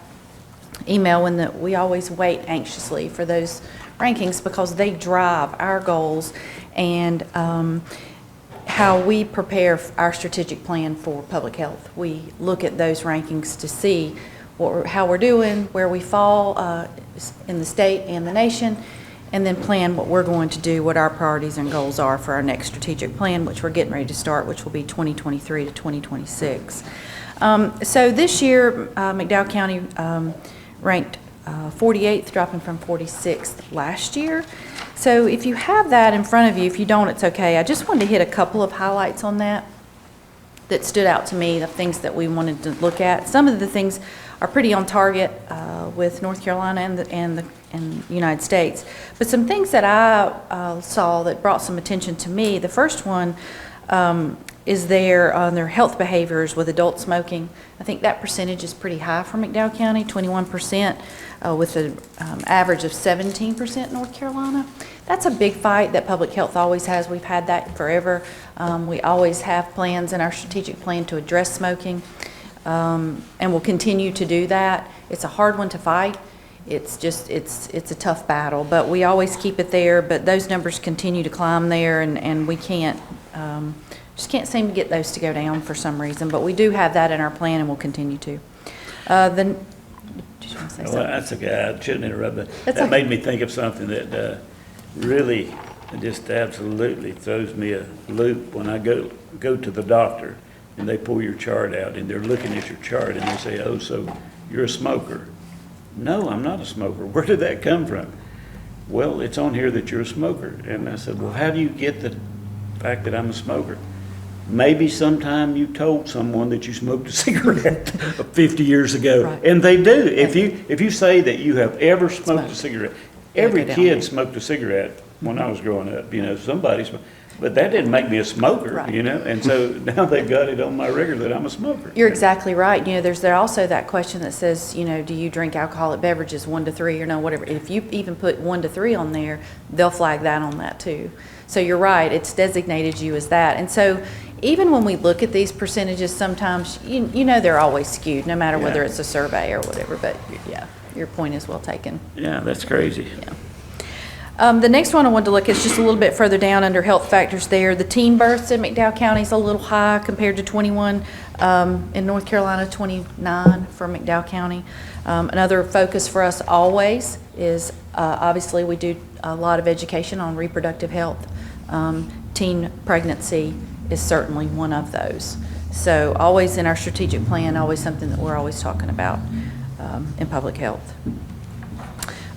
email when we always wait anxiously for those rankings because they drive our goals and how we prepare our strategic plan for public health. We look at those rankings to see how we're doing, where we fall in the state and the nation, and then plan what we're going to do, what our priorities and goals are for our next strategic plan, which we're getting ready to start, which will be 2023 to 2026. So this year, McDowell County ranked 48th, dropping from 46th last year. So if you have that in front of you, if you don't, it's okay. I just wanted to hit a couple of highlights on that stood out to me, the things that we wanted to look at. Some of the things are pretty on target with North Carolina and the United States. But some things that I saw that brought some attention to me. The first one is their health behaviors with adult smoking. I think that percentage is pretty high for McDowell County, 21%, with an average of 17% North Carolina. That's a big fight that public health always has. We've had that forever. We always have plans in our strategic plan to address smoking. And we'll continue to do that. It's a hard one to fight. It's a tough battle, but we always keep it there. But those numbers continue to climb there, and we just can't seem to get those to go down for some reason. But we do have that in our plan, and we'll continue to. Did you want to say something? Well, that's okay. I shouldn't interrupt, but That's that okay. made me think of something that really just absolutely throws me a loop when I go to the doctor and they pull your chart out and they're looking at your chart and they say, "Oh, so you're a smoker." No, I'm not a smoker. Where did that come from? Well, it's on here that you're a smoker. And I said, well, how do you get the fact that I'm a smoker? Maybe sometime you told someone that you smoked a cigarette 50 years ago. Right. And they do. If you say that you have ever smoked a cigarette, every go down kid there. smoked a cigarette when I was growing up, somebody smoked. But that didn't make me a smoker, Right. and so now they've got it on my record that I'm a smoker. You're exactly right. There's also that question that says, do you drink alcoholic beverages 1 to 3 or no, whatever. If you even put 1 to 3 on there, they'll flag that on that too. So you're right, it's designated you as that. And so even when we look at these percentages, sometimes, they're always skewed, no matter whether Yeah. it's a survey or whatever. But yeah, your point is well taken. Yeah, that's crazy. Yeah. The next one I wanted to look at is just a little bit further down under health factors there. The teen births in McDowell County is a little high compared to 21. In North Carolina, 29 for McDowell County. Another focus for us always is obviously we do a lot of education on reproductive health. Teen pregnancy is certainly one of those. So always in our strategic plan, always something that we're always talking about in public health.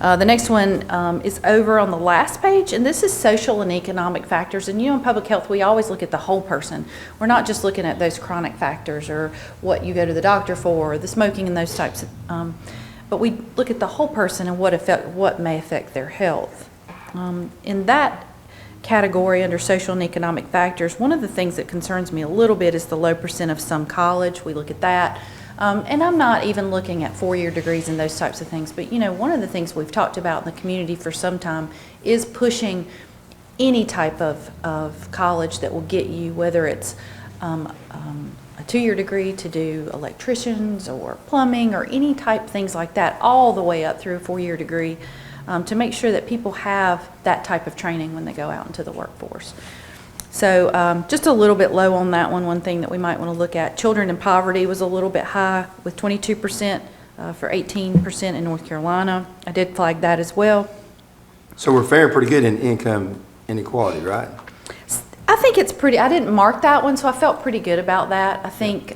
The next one is over on the last page, and this is social and economic factors. And in public health, we always look at the whole person. We're not just looking at those chronic factors or what you go to the doctor for, or the smoking and those types of, but we look at the whole person and what may affect their health. In that category under social and economic factors, one of the things that concerns me a little bit is the low percent of some college. We look at that. And I'm not even looking at 4-year degrees and those types of things, but one of the things we've talked about in the community for some time is pushing any type of college that will get you, whether it's a 2-year degree to do electricians or plumbing or any type things like that, all the way up through a 4-year degree, to make sure that people have that type of training when they go out into the workforce. So just a little bit low on that one. One thing that we might want to look at, children in poverty was a little bit high with 22% for 18% in North Carolina. I did flag that as well. So we're faring pretty good in income inequality, right? I think it's pretty, I didn't mark that one, so I felt pretty good about that. I think,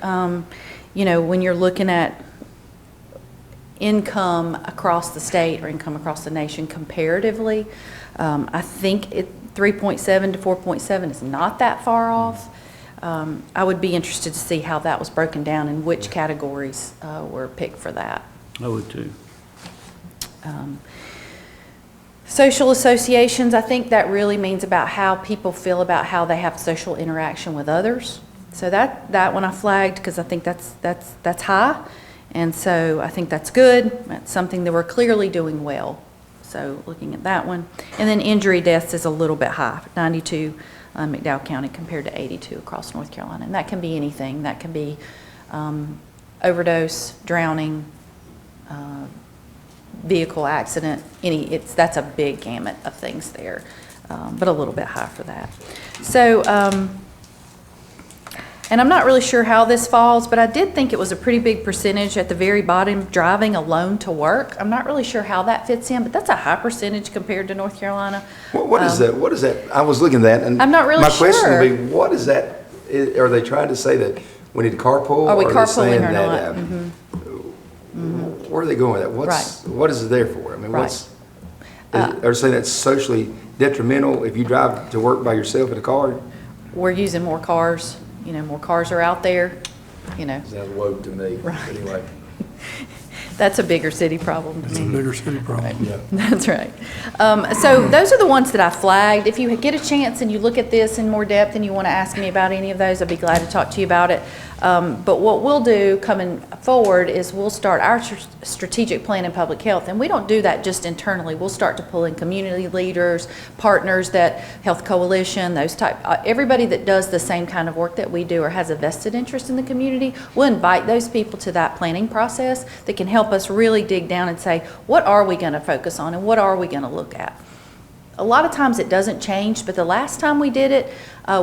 you know, when you're looking at income across the state or income across the nation comparatively, I think 3.7 to 4.7 is not that far off. I would be interested to see how that was broken down and which categories were picked for that. I would too. Social associations, I think that really means about how people feel about how they have social interaction with others. So that one I flagged because I think that's high, and so I think that's good. That's something that we're clearly doing well. So looking at that one, and then injury deaths is a little bit high, 92 McDowell County compared to 82 across North Carolina, and that can be anything. That can be overdose, drowning, vehicle accident, that's a big gamut of things there, but a little bit high for that. So, and I'm not really sure how this falls, but I did think it was a pretty big percentage at the very bottom, driving alone to work. I'm not really sure how that fits in, but that's a high percentage compared to North Carolina. What is that? What is that? I was looking at that, and I'm not really my question sure. would be, what is that? Are they trying to say that we need to carpool? Are we they carpooling saying or that, not? Where are they going with that? What is it there for? I mean, are they saying that's socially detrimental if you drive to work by yourself in a car? We're using more cars. You know, more cars are out there. You know, Sounds woke to me. Right. Anyway. That's a bigger city problem to It's a me. bigger city problem. Yeah. That's right. So those are the ones that I flagged. If you get a chance and you look at this in more depth and you want to ask me about any of those, I'd be glad to talk to you about it. But what we'll do coming forward is we'll start our strategic plan in public health, and we don't do that just internally. We'll start to pull in community leaders, partners, that Health Coalition, those type, everybody that does the same kind of work that we do or has a vested interest in the community. We'll invite those people to that planning process that can help us really dig down and say, what are we going to focus on and what are we going to look at? A lot of times it doesn't change, but the last time we did it,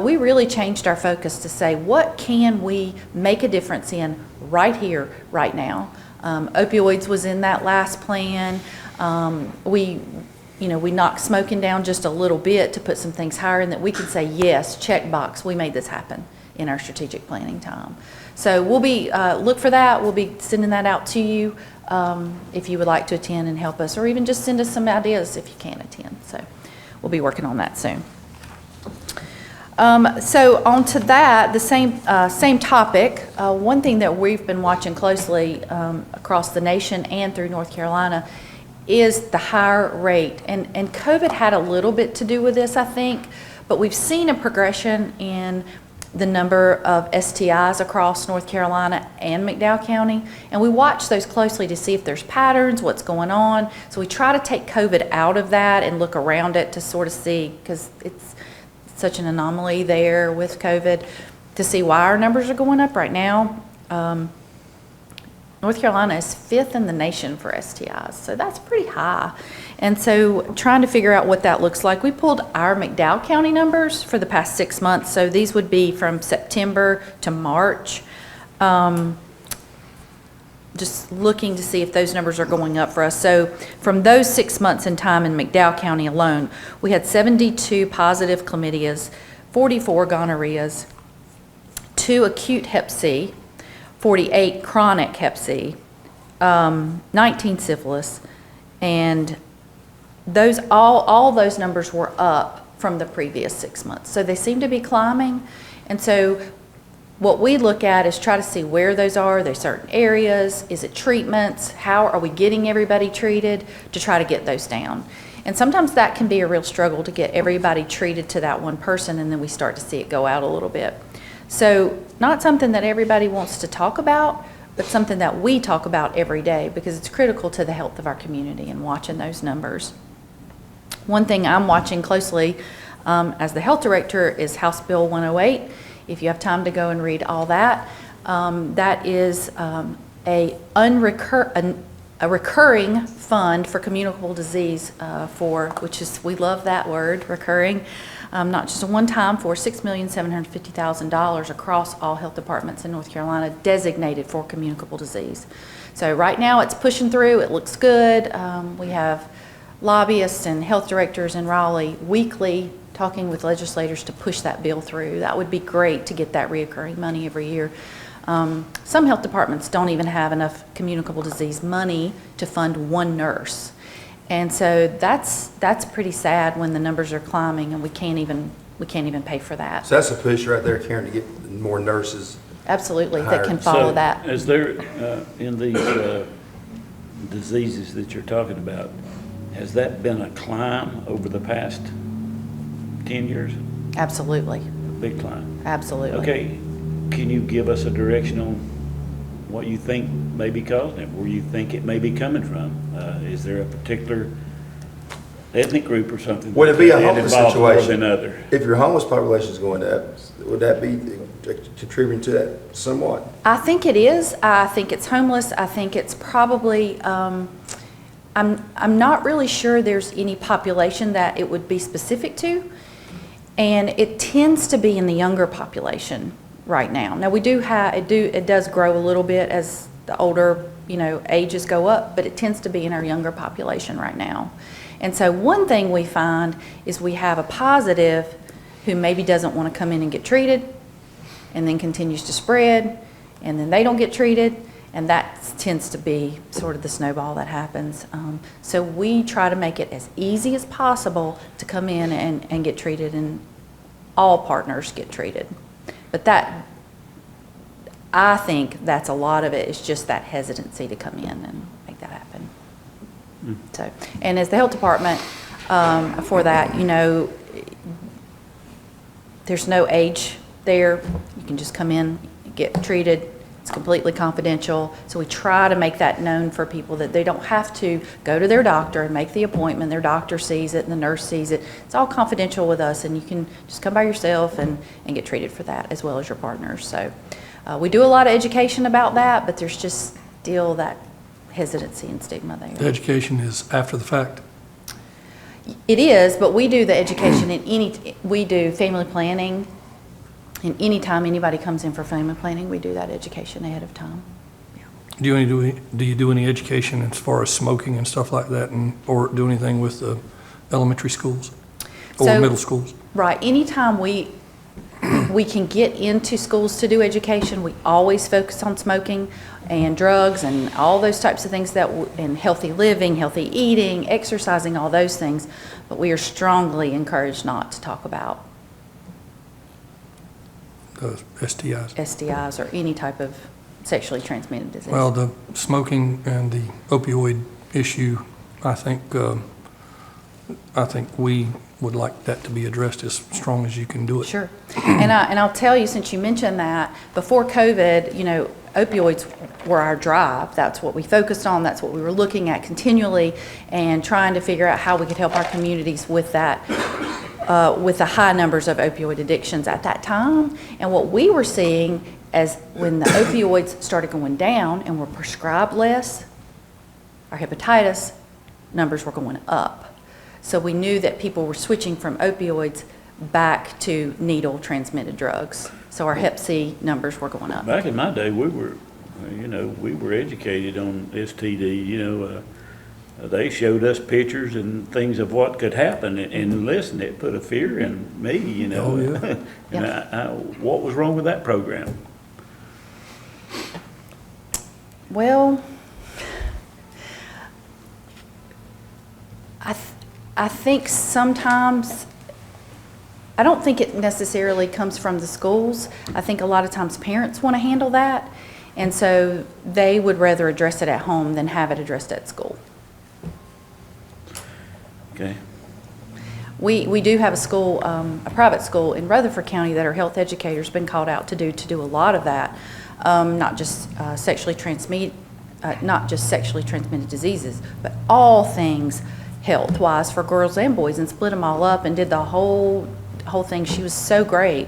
we really changed our focus to say, what can we make a difference in right here, right now? Opioids was in that last plan. We knocked smoking down just a little bit to put some things higher in that we can say, yes, check box, we made this happen in our strategic planning time. So we'll be, look for that. We'll be sending that out to you if you would like to attend and help us, or even just send us some ideas if you can't attend. So we'll be working on that soon. So on to that, the same topic, one thing that we've been watching closely across the nation and through North Carolina is the higher rate. And COVID had a little bit to do with this, I think, but we've seen a progression in the number of STIs across North Carolina and McDowell County, and we watch those closely to see if there's patterns, what's going on. So we try to take COVID out of that and look around it to sort of see, because it's such an anomaly there with COVID, to see why our numbers are going up right now. North Carolina is 5th in the nation for STIs, so that's pretty high. And so trying to figure out what that looks like, we pulled our McDowell County numbers for the past 6 months, so these would be from September to March. Just looking to see if those numbers are going up for us. So from those 6 months in time in McDowell County alone, we had 72 positive chlamydias, 44 gonorrheas, 2 acute hep C, 48 chronic hep C, 19 syphilis, and those all those numbers were up from the previous 6 months. So they seem to be climbing. And so what we look at is try to see where those are. There's certain areas. Is it treatments? How are we getting everybody treated to try to get those down? And sometimes that can be a real struggle to get everybody treated to that one person, and then we start to see it go out a little bit. So not something that everybody wants to talk about, but something that we talk about every day because it's critical to the health of our community and watching those numbers. One thing I'm watching closely as the health director is House Bill 108. If you have time to go and read all that, that is a recurring fund for communicable disease which is, we love that word, recurring. Not just a one-time, for $6,750,000 across all health departments in North Carolina designated for communicable disease. So right now it's pushing through, it looks good. We have lobbyists and health directors in Raleigh weekly, talking with legislators to push that bill through. That would be great to get that reoccurring money every year. Some health departments don't even have enough communicable disease money to fund one nurse. And so that's pretty sad when the numbers are climbing and we can't even pay for that. So that's a push right there, Karen, to get more nurses. Absolutely, that can hired. follow So, that. is there, in these diseases that you're talking about, has that been a climb over the past 10 years? Absolutely, Big climb. absolutely. Okay, can you give us a direction on what you think may be causing it, where you think it may be coming from? Is there a particular ethnic group or something? Would it be a that homeless involves more situation? than other? If your homeless population is going up, would that be contributing to that somewhat? I think it is. I think it's homeless. I think it's probably, I'm not really sure there's any population that it would be specific to. And it tends to be in the younger population right now. Now, we do have, it does grow a little bit as the older, ages go up, but it tends to be in our younger population right now. And so one thing we find is we have a positive who maybe doesn't want to come in and get treated and then continues to spread, and then they don't get treated, and that tends to be sort of the snowball that happens. So we try to make it as easy as possible to come in and get treated, and all partners get treated. But I think that's a lot of it, is just that hesitancy to come in and make that happen. So, and as the health department, for that, there's no age there. You can just come in, get treated. It's completely confidential. So we try to make that known for people, that they don't have to go to their doctor and make the appointment. Their doctor sees it and the nurse sees it. It's all confidential with us, and you can just come by yourself and get treated for that, as well as your partners. So we do a lot of education about that, but there's just still that hesitancy and stigma there. The education is after the fact. It is, but we do the education we do family planning. And anytime anybody comes in for family planning, we do that education ahead of time. Yeah. Do you do any education as far as smoking and stuff like that, or do anything with the elementary schools or middle schools? Right. Anytime we can get into schools to do education, we always focus on smoking and drugs and all those types of things, and healthy living, healthy eating, exercising, all those things. But we are strongly encouraged not to talk about STIs or any type of sexually transmitted disease. Well, the smoking and the opioid issue, I think we would like that to be addressed as strong as you can do it. Sure. And I'll tell you, since you mentioned that, before COVID, opioids were our drive. That's what we focused on. That's what we were looking at continually, and trying to figure out how we could help our communities with that, with the high numbers of opioid addictions at that time. And what we were seeing as when the opioids started going down and were prescribed less, our hepatitis numbers were going up. So we knew that people were switching from opioids back to needle transmitted drugs. So our Hep C numbers were going up. Back in my day, we were educated on STD, they showed us pictures and things of what could happen, and listen, it put a fear in me, Oh, yeah. And Yeah. what was wrong with that program? Well, I think sometimes, I don't think it necessarily comes from the schools. I think a lot of times parents want to handle that, and so they would rather address it at home than have it addressed at school. Okay. We do have a school, a private school in Rutherford County that our health educators been called out to do a lot of that, not just sexually transmitted diseases, but all things health-wise for girls and boys, and split them all up and did the whole thing. She was so great,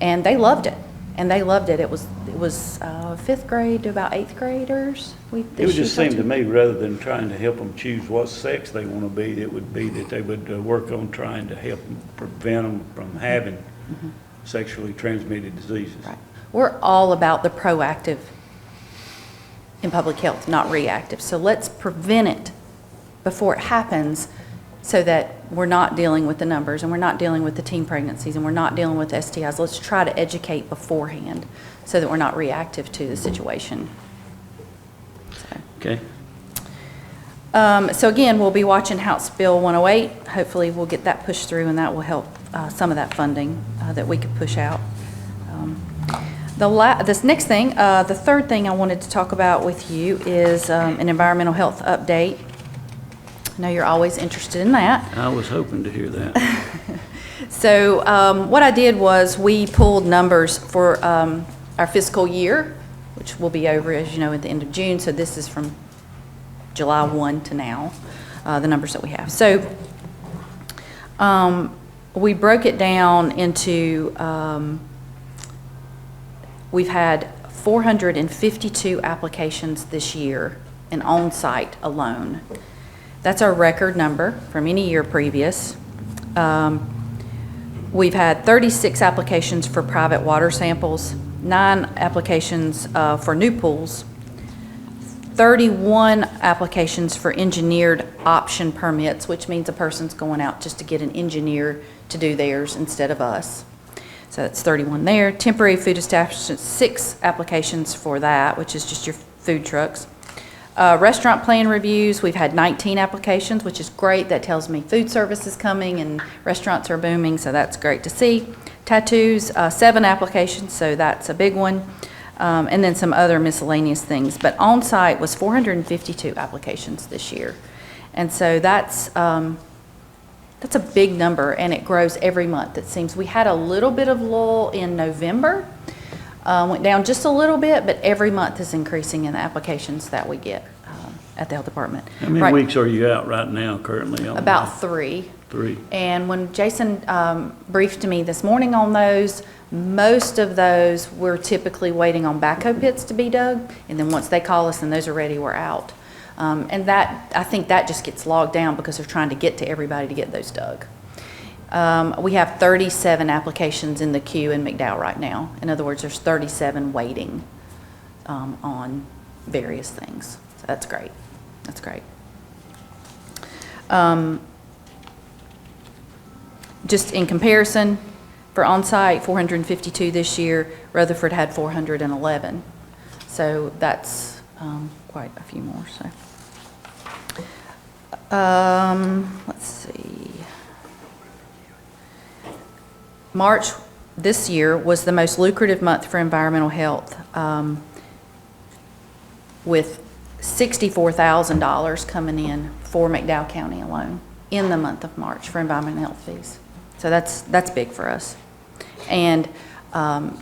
and they loved it. It was fifth grade to about eighth graders. It would just seem to me, rather than trying to help them choose what sex they want to be, it would be that they would work on trying to help them, prevent them from having sexually transmitted diseases. Right. We're all about the proactive in public health, not reactive. So let's prevent it before it happens, so that we're not dealing with the numbers, and we're not dealing with the teen pregnancies, and we're not dealing with STIs. Let's try to educate beforehand so that we're not reactive to the situation. Okay. So again, we'll be watching House Bill 108. Hopefully, we'll get that pushed through, and that will help some of that funding that we could push out. This next thing, the third thing I wanted to talk about with you is an environmental health update. I know you're always interested in that. I was hoping to hear that. So what I did was we pulled numbers for our fiscal year, which will be over, as you know, at the end of June. So this is from July 1 to now, the numbers that we have. So we broke it down into, we've had 452 applications this year in on-site alone. That's our record number from any year previous. We've had 36 applications for private water samples, 9 applications for new pools, 31 applications for engineered option permits, which means a person's going out just to get an engineer to do theirs instead of us. So that's 31 there. Temporary food establishments, 6 applications for that, which is just your food trucks. Restaurant plan reviews, we've had 19 applications, which is great. That tells me food service is coming and restaurants are booming, so that's great to see. Tattoos, 7 applications, so that's a big one. And then some other miscellaneous things. But on-site was 452 applications this year. And so that's a big number, and it grows every month. It seems we had a little bit of lull in November, went down just a little bit, but every month is increasing in the applications that we get at the health department. How many weeks are you out right now currently on About that? 3. 3. And when Jason briefed me this morning on those, most of those we're typically waiting on backhoe pits to be dug, and then once they call us and those are ready, we're out. And that, I think that just gets logged down because they're trying to get to everybody to get those dug. We have 37 applications in the queue in McDowell right now. In other words, there's 37 waiting on various things. So that's great. That's great. Just in comparison, for on-site, 452 this year. Rutherford had 411. So that's quite a few more. So let's see. March this year was the most lucrative month for environmental health, with $64,000 coming in for McDowell County alone in the month of March for environmental health fees. So that's big for us. And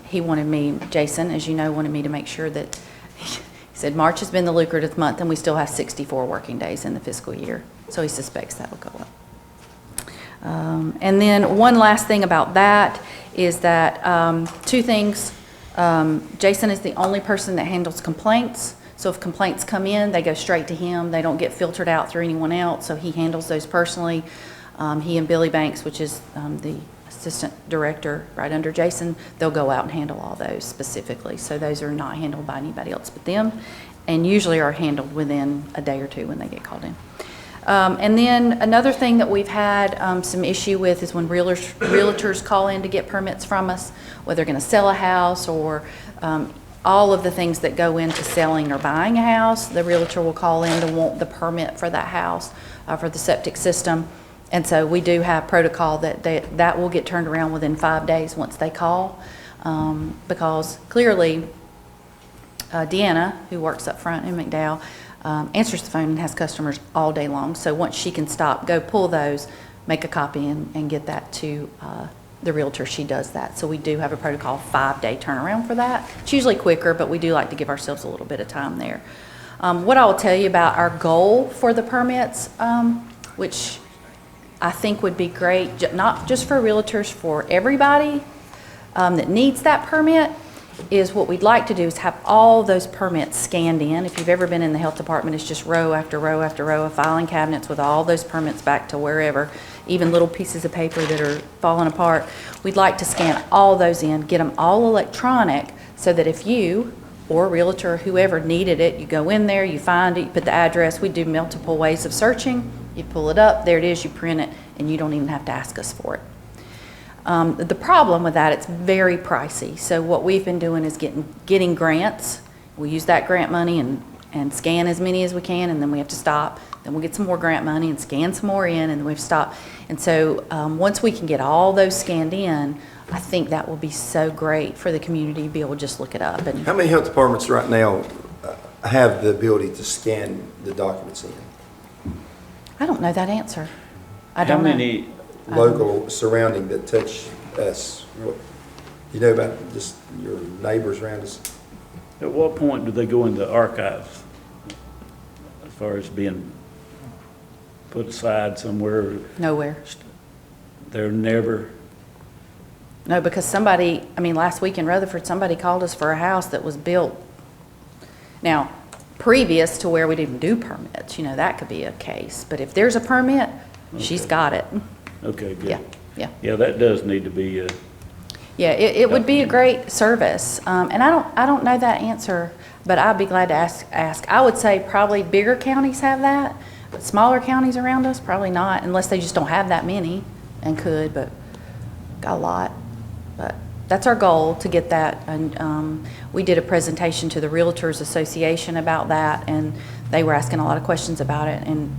he wanted me, Jason, as you know, wanted me to make sure that, he said March has been the lucrative month and we still have 64 working days in the fiscal year. So he suspects that will go up. And then one last thing about that is that 2 things. Jason is the only person that handles complaints. So if complaints come in, they go straight to him. They don't get filtered out through anyone else. So he handles those personally. He and Billy Banks, which is the assistant director right under Jason, they'll go out and handle all those specifically. So those are not handled by anybody else but them, and usually are handled within a day or 2 when they get called in. And then another thing that we've had some issue with is when realtors call in to get permits from us, whether they're going to sell a house or all of the things that go into selling or buying a house. The realtor will call in to want the permit for that house, for the septic system. And so we do have protocol that will get turned around within 5 days once they call, because clearly Deanna, who works up front in McDowell, answers the phone and has customers all day long. So once she can stop, go pull those, make a copy and get that to the realtor, she does that. So we do have a protocol 5-day turnaround for that. It's usually quicker, but we do like to give ourselves a little bit of time there. What I will tell you about our goal for the permits, which I think would be great, not just for realtors, for everybody that needs that permit, is what we'd like to do is have all those permits scanned in. If you've ever been in the health department, it's just row after row after row of filing cabinets with all those permits back to wherever, even little pieces of paper that are falling apart. We'd like to scan all those in, get them all electronic, so that if you or a realtor or whoever needed it, you go in there, you find it, you put the address. We do multiple ways of searching. You pull it up, there it is, you print it, and you don't even have to ask us for it. The problem with that, it's very pricey. So what we've been doing is getting grants. We use that grant money and scan as many as we can, and then we have to stop. Then we'll get some more grant money and scan some more in, and then we have to stop. And so once we can get all those scanned in, I think that will be so great for the community to be able to just look it up. And How many health departments right now have the ability to scan the documents in? I don't know that answer. I How don't know. many, Local surrounding that touch us? You know about just your neighbors around us? at what point do they go into archives? As far as being put aside somewhere, Nowhere. they're never, No, because somebody, last week in Rutherford, somebody called us for a house that was built, now, previous to where we didn't do permits, that could be a case. But if there's a permit, she's Okay. got it. okay, good. Yeah, yeah. Yeah, that does need to be, Yeah, it would be a great service. And I don't know that answer, but I'd be glad to ask. I would say probably bigger counties have that, but smaller counties around us, probably not, unless they just don't have that many and could, but got a lot. But that's our goal, to get that. And we did a presentation to the Realtors Association about that, and they were asking a lot of questions about it. And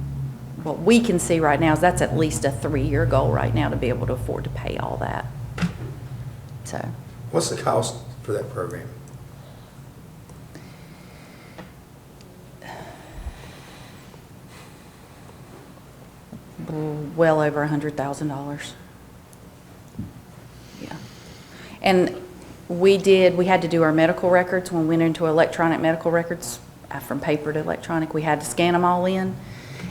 what we can see right now is that's at least a 3-year goal right now, to be able to afford to pay all that. So, What's the cost for that program? well over $100,000. Yeah. And we had to do our medical records. When we went into electronic medical records, from paper to electronic, we had to scan them all in.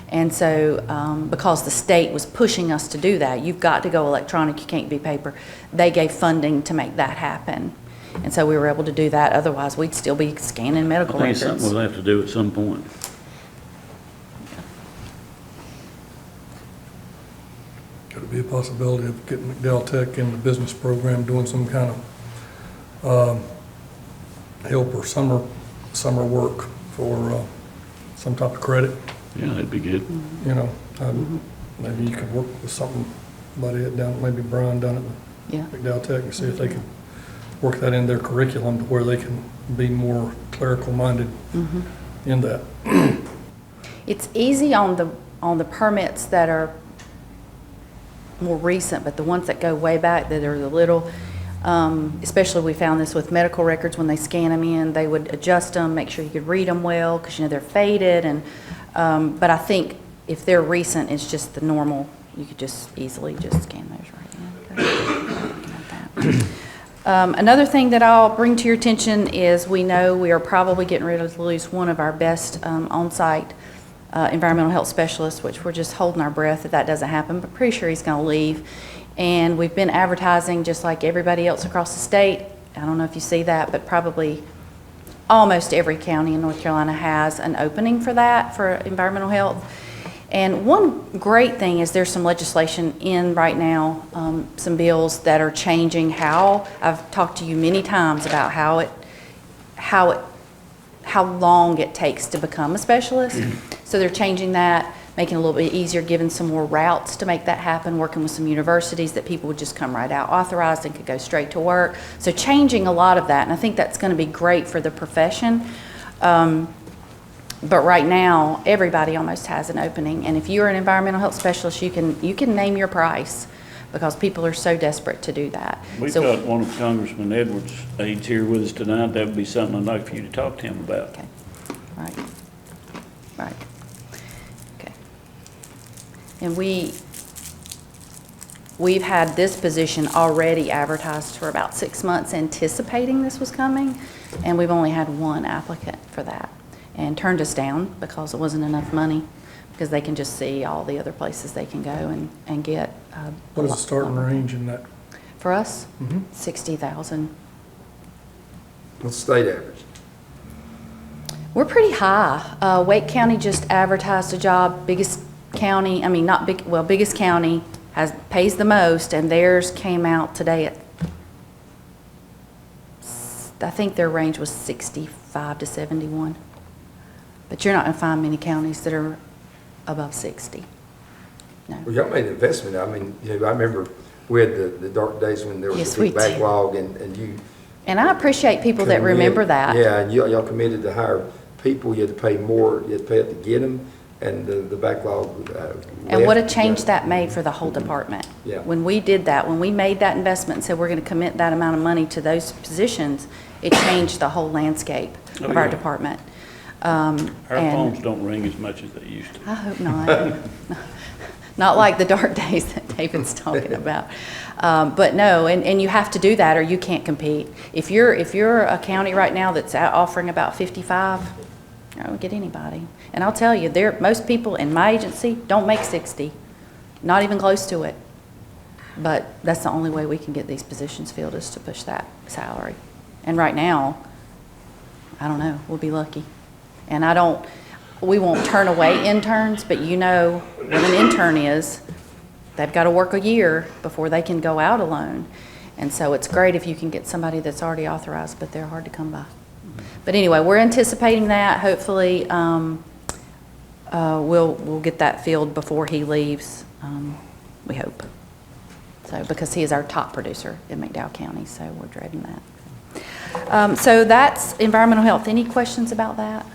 And so, because the state was pushing us to do that, you've got to go electronic, you can't be paper, they gave funding to make that happen. And so we were able to do that, otherwise we'd still be scanning I medical think records. something we'll have to do at some point. Could it be a possibility of getting McDowell Tech in the business program, doing some kind of help or summer work for some type of credit? Yeah, that'd be good. Maybe you could work with somebody down, maybe Brian down Yeah. at McDowell Tech, and see if they can work that in their curriculum to where they can be more clerical minded in that. It's easy on the permits that are more recent, but the ones that go way back, that are the little, especially we found this with medical records, when they scan them in, they would adjust them, make sure you could read them well, because they're faded. And but I think if they're recent, it's just the normal, you could just easily just scan those right in. Another thing that I'll bring to your attention is, we know we are probably getting ready to lose one of our best on-site environmental health specialists, which we're just holding our breath that doesn't happen, but pretty sure he's going to leave. And we've been advertising just like everybody else across the state. I don't know if you see that, but probably almost every county in North Carolina has an opening for that, for environmental health. And one great thing is there's some legislation in right now, some bills that are changing how, I've talked to you many times about how long it takes to become a specialist. So they're changing that, making it a little bit easier, giving some more routes to make that happen, working with some universities that people would just come right out authorized and could go straight to work. So changing a lot of that, and I think that's going to be great for the profession. But right now, everybody almost has an opening, and if you're an environmental health specialist, you can name your price, because people are so desperate to do that. We've got one of Congressman Edwards' aides here with us tonight. That would be something I'd like for you to talk to him about. Okay, right, okay. And we've had this position already advertised for about 6 months, anticipating this was coming, and we've only had one applicant for that, and turned us down because it wasn't enough money, because they can just see all the other places they can go and get. What is the starting range in that? For us, 60,000. What's the state average? We're pretty high. Wake County just advertised a job, biggest county, biggest county pays the most, and theirs came out today at, I think their range was 65 to 71. But you're not going to find many counties that are above 60. no. Well, y'all made an investment. I mean, you know, I remember we had the dark days when there was Yes, a big we did. backlog and you. And I appreciate people that remember that. Yeah, and y'all committed to hire people. You had to pay more. You had to pay up to get them, and the backlog. And what a left. change that made for the whole department. Yeah. When we did that, when we made that investment and said we're going to commit that amount of money to those positions, it changed the whole landscape Oh, of our yeah. department. Our And phones don't ring as much as they used to. I hope not. Not like the dark days that David's talking about. But no, and you have to do that or you can't compete. If you're a county right now that's offering about 55, I don't get anybody. And I'll tell you, most people in my agency don't make 60, not even close to it. But that's the only way we can get these positions filled is to push that salary. And right now, I don't know, we'll be lucky. And we won't turn away interns, but you know what an intern is. They've got to work a year before they can go out alone. And so it's great if you can get somebody that's already authorized, but they're hard to come by. But anyway, we're anticipating that. Hopefully, we'll get that filled before he leaves, we hope. So, because he is our top producer in McDowell County, so we're dreading that. So that's environmental health. Any questions about that?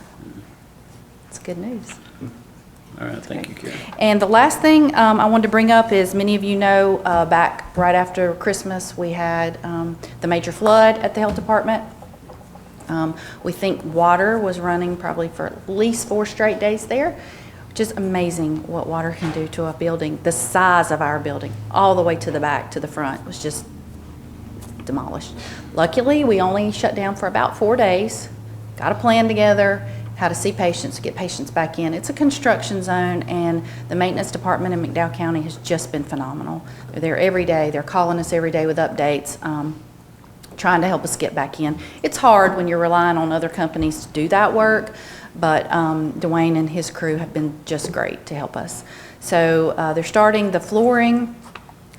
It's good news. All right, thank you, Karen. And the last thing I wanted to bring up is, many of you know, back right after Christmas, we had the major flood at the health department. We think water was running probably for at least 4 straight days there, which is amazing what water can do to a building. The size of our building, all the way to the back, to the front, was just demolished. Luckily, we only shut down for about 4 days, got a plan together, how to see patients, get patients back in. It's a construction zone, and the maintenance department in McDowell County has just been phenomenal. They're there every day. They're calling us every day with updates, trying to help us get back in. It's hard when you're relying on other companies to do that work, but Dwayne and his crew have been just great to help us. So they're starting the flooring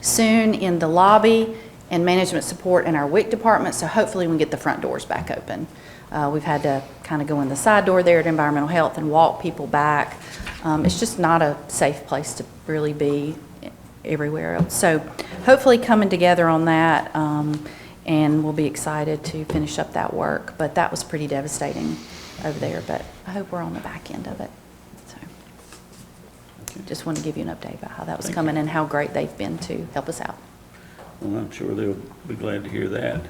soon in the lobby and management support in our WIC department, so hopefully we can get the front doors back open. We've had to kind of go in the side door there at environmental health and walk people back. It's just not a safe place to really be everywhere else. So hopefully coming together on that, and we'll be excited to finish up that work. But that was pretty devastating over there, but I hope we're on the back end of it. So just want to give you an update about how that was coming and how great they've been to help us out. Well, I'm sure they'll be glad to hear that.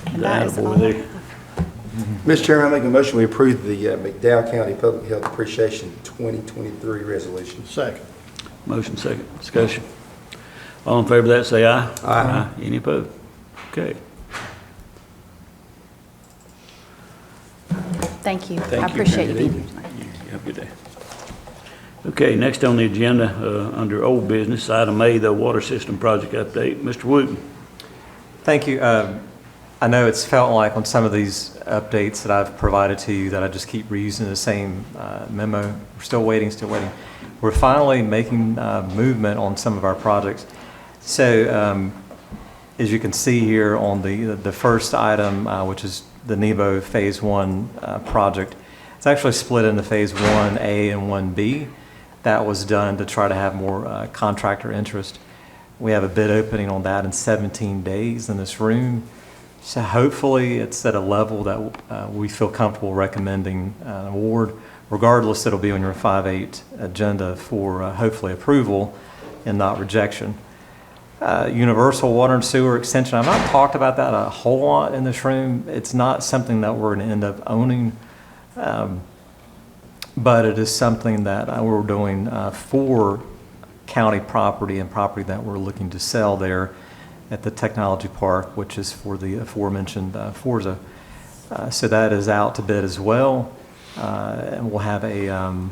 And that is all. Attaboy there. Mr. Chairman, I make a motion we approve the McDowell County Public Health Appreciation 2023 resolution. Second. Motion second, discussion. All in favor of that, say aye. Aye. Any opposed? Okay. Thank you. Thank I you. appreciate you Good being here evening. tonight. You have a good day. Okay, next on the agenda, under old business, item A, the water system project update. Mr. Wooten. Thank you. I know it's felt like on some of these updates that I've provided to you that I just keep reusing the same memo. We're still waiting. We're finally making movement on some of our projects. So as you can see here on the first item, which is the NACo Phase 1 project, it's actually split into Phase 1A and 1B. That was done to try to have more contractor interest. We have a bid opening on that in 17 days in this room. So hopefully it's at a level that we feel comfortable recommending an award. Regardless, it'll be on your 5-8 agenda for hopefully approval and not rejection. Universal water and sewer extension, I've not talked about that a whole lot in this room. It's not something that we're going to end up owning, but it is something that we're doing for county property and property that we're looking to sell there at the technology park, which is for the aforementioned Forza. So that is out to bid as well. And we'll have an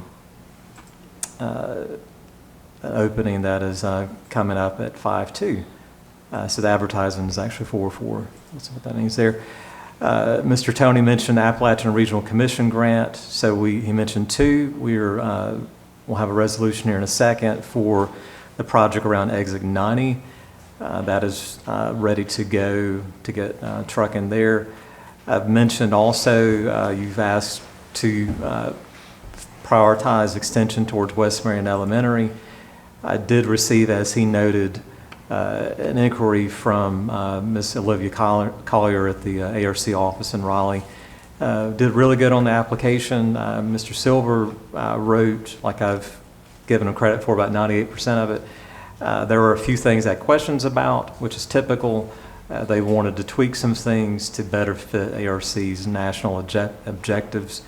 opening that is coming up at 5/2. So the advertisement is actually 4/4. That's what that means there. Mr. Toney mentioned Appalachian Regional Commission grant. So he mentioned 2. We'll have a resolution here in a second for the project around exit 90. That is ready to go to get trucking there. I've mentioned also you've asked to prioritize extension towards West Marion Elementary. I did receive, as he noted, an inquiry from Ms. Olivia Collier at the ARC office in Raleigh. Did really good on the application. Mr. Silver wrote, like I've given him credit for, about 98% of it. There were a few things I had questions about, which is typical. They wanted to tweak some things to better fit ARC's national objectives.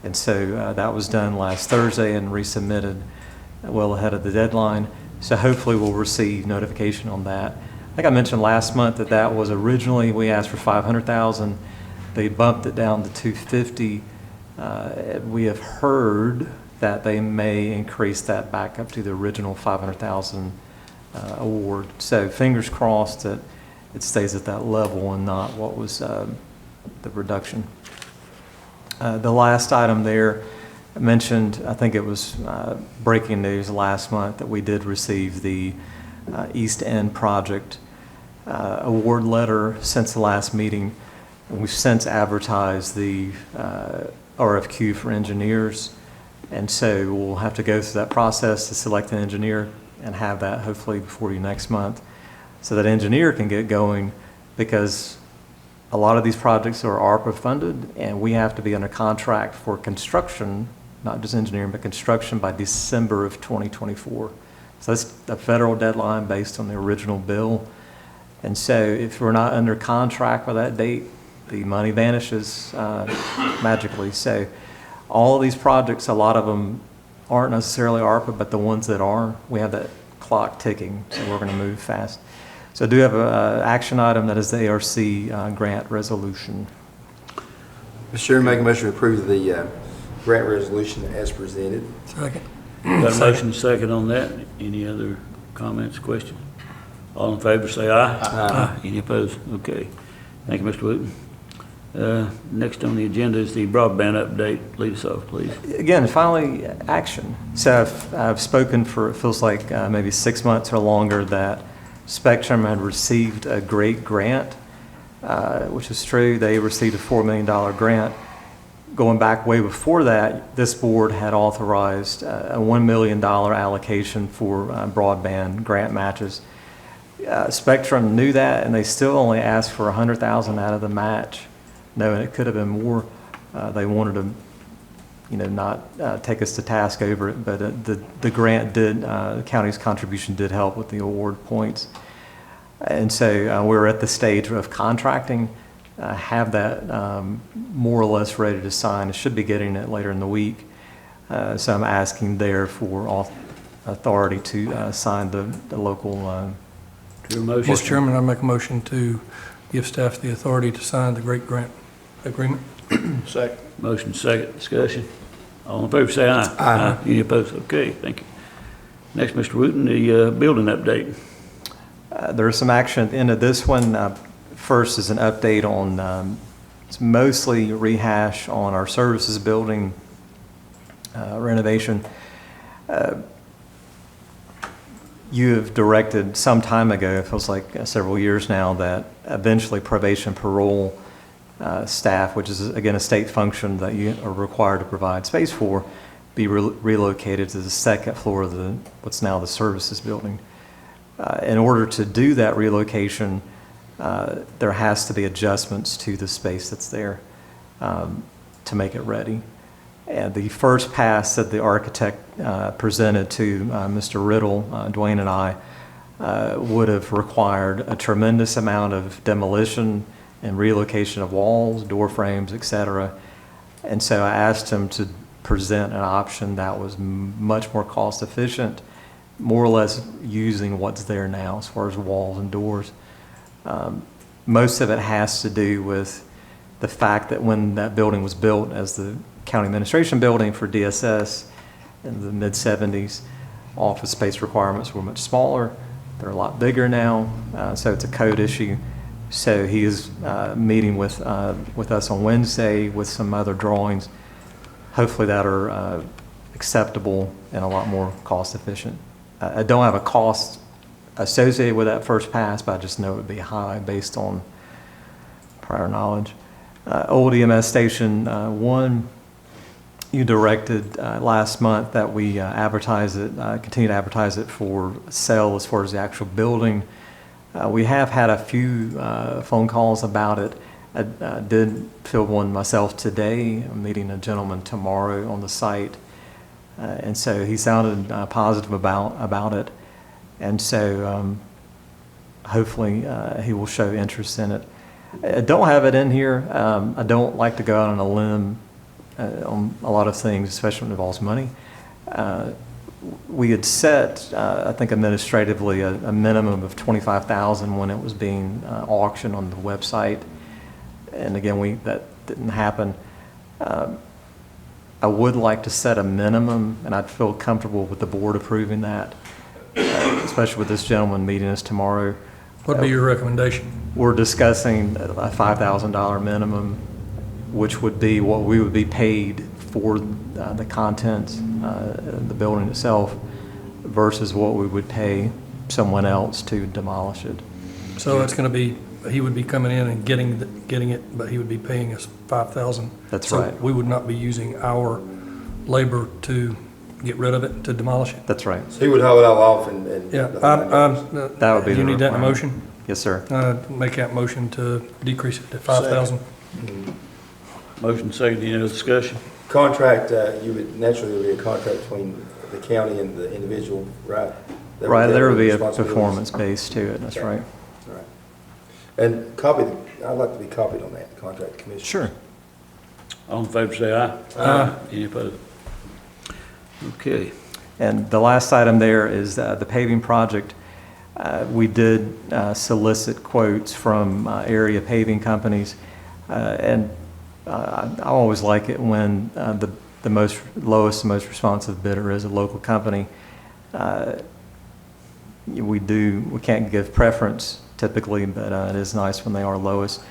And so that was done last Thursday and resubmitted well ahead of the deadline. So hopefully we'll receive notification on that. I think I mentioned last month that that was originally, we asked for $500,000. They bumped it down to $250,000. We have heard that they may increase that back up to the original $500,000 award. So fingers crossed that it stays at that level and not what was the reduction. The last item there, I mentioned, I think it was breaking news last month, that we did receive the East End project award letter since the last meeting. We've since advertised the RFQ for engineers, and so we'll have to go through that process to select an engineer and have that hopefully before you next month, so that engineer can get going, because a lot of these projects are ARPA funded, and we have to be under contract for construction, not just engineering, but construction by December of 2024. So that's a federal deadline based on the original bill. And so if we're not under contract by that date, the money vanishes magically. So all of these projects, a lot of them aren't necessarily ARPA, but the ones that are, we have that clock ticking, so we're going to move fast. So I do have an action item, that is the ARC grant resolution. Mr. Chairman, make a motion to approve the grant resolution as presented. Second. Got a motion second on that. Any other comments, questions? All in favor, say aye. Aye. Any opposed? Okay. Thank you, Mr. Wooten. Next on the agenda is the broadband update. Lead us off, please. Again, finally, action. So I've spoken for, it feels like maybe 6 months or longer, that Spectrum had received a great grant, which is true. They received a $4 million grant. Going back way before that, this board had authorized a $1 million allocation for broadband grant matches. Spectrum knew that, and they still only asked for $100,000 out of the match, knowing it could have been more. They wanted to, not take us to task over it, but the grant did, the county's contribution did help with the award points. And so we're at the stage of contracting, have that more or less ready to sign. I should be getting it later in the week. So I'm asking there for authority to sign the local. Mr. Chairman, I make a motion to give staff the authority to sign the great grant agreement. Second. Motion second, discussion. All in favor, say aye. Aye. Any opposed? Okay, thank you. Next, Mr. Wooten, the building update. There's some action at the end of this one. First is an update on, it's mostly rehash on our services building renovation. You have directed some time ago, it feels like several years now, that eventually probation parole staff, which is again a state function that you are required to provide space for, be relocated to the second floor of what's now the services building. In order to do that relocation, there has to be adjustments to the space that's there to make it ready. And the first pass that the architect presented to Mr. Riddle, Dwayne and I, would have required a tremendous amount of demolition and relocation of walls, door frames, etc. And so I asked him to present an option that was much more cost efficient, more or less using what's there now as far as walls and doors. Most of it has to do with the fact that when that building was built as the county administration building for DSS in the mid-70s, office space requirements were much smaller. They're a lot bigger now, so it's a code issue. So he is meeting with us on Wednesday with some other drawings, hopefully that are acceptable and a lot more cost efficient. I don't have a cost associated with that first pass, but I just know it would be high based on prior knowledge. Old EMS Station 1, you directed last month that we advertise it, continue to advertise it for sale as far as the actual building. We have had a few phone calls about it. I did field one myself today. I'm meeting a gentleman tomorrow on the site. And so he sounded positive about it. And so hopefully he will show interest in it. I don't have it in here. I don't like to go out on a limb on a lot of things, especially when it involves money. We had set, I think administratively, a minimum of $25,000 when it was being auctioned on the website. And again, that didn't happen. I would like to set a minimum, and I'd feel comfortable with the board approving that, especially with this gentleman meeting us tomorrow. What'd be your recommendation? We're discussing a $5,000 minimum, which would be what we would be paid for the contents, the building itself, versus what we would pay someone else to demolish it. So it's going to be, he would be coming in and getting it, but he would be paying us $5,000. That's so right. We would not be using our labor to get rid of it, to demolish it. That's right. So he would haul it all off and. Yeah, That would be you the need that in a requirement. motion? Yes, sir. Make that motion to decrease it to 5,000. Motion second, any other discussion? Contract, you would naturally, there would be a contract between the county and the individual, right? That Right, there would be a responsibilities. performance base to it, that's Okay. right. All right. And I'd like to be copied on that, the contract commission. Sure. All in favor, say aye. Aye. Any opposed? Okay. And the last item there is the paving project. We did solicit quotes from area paving companies, and I always like it when the lowest, most responsive bidder is a local company. We can't give preference typically, but it is nice when they are lowest.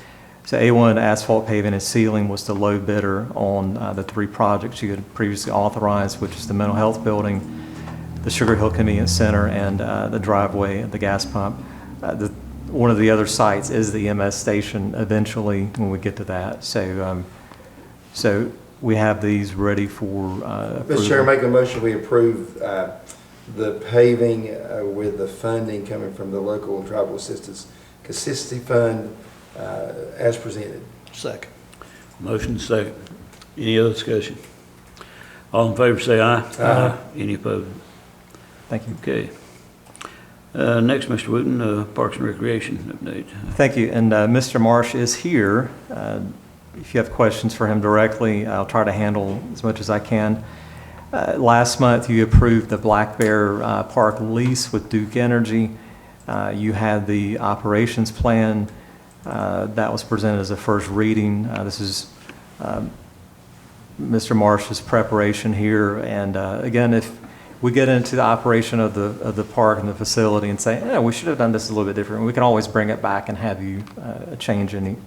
So A1 Asphalt Paving and Sealing was the low bidder on the three projects you had previously authorized, which is the mental health building, the Sugar Hill Convenience Center, and the driveway at the gas pump. One of the other sites is the EMS station eventually when we get to that. So we have these ready for approval. Mr. Chair, make a motion, we approve the paving with the funding coming from the local and tribal assistance consistency fund as presented. Second. Motion second. Any other discussion? All in favor, say aye. Aye. Any opposed? Thank you. Okay. Next, Mr. Wooten, Parks and Recreation update. Thank you. And Mr. Marsh is here. If you have questions for him directly, I'll try to handle as much as I can. Last month, you approved the Black Bear Park lease with Duke Energy. You had the operations plan that was presented as a first reading. This is Mr. Marsh's preparation here. And again, if we get into the operation of the park and the facility and say, yeah, we should have done this a little bit different, we can always bring it back and have you change anything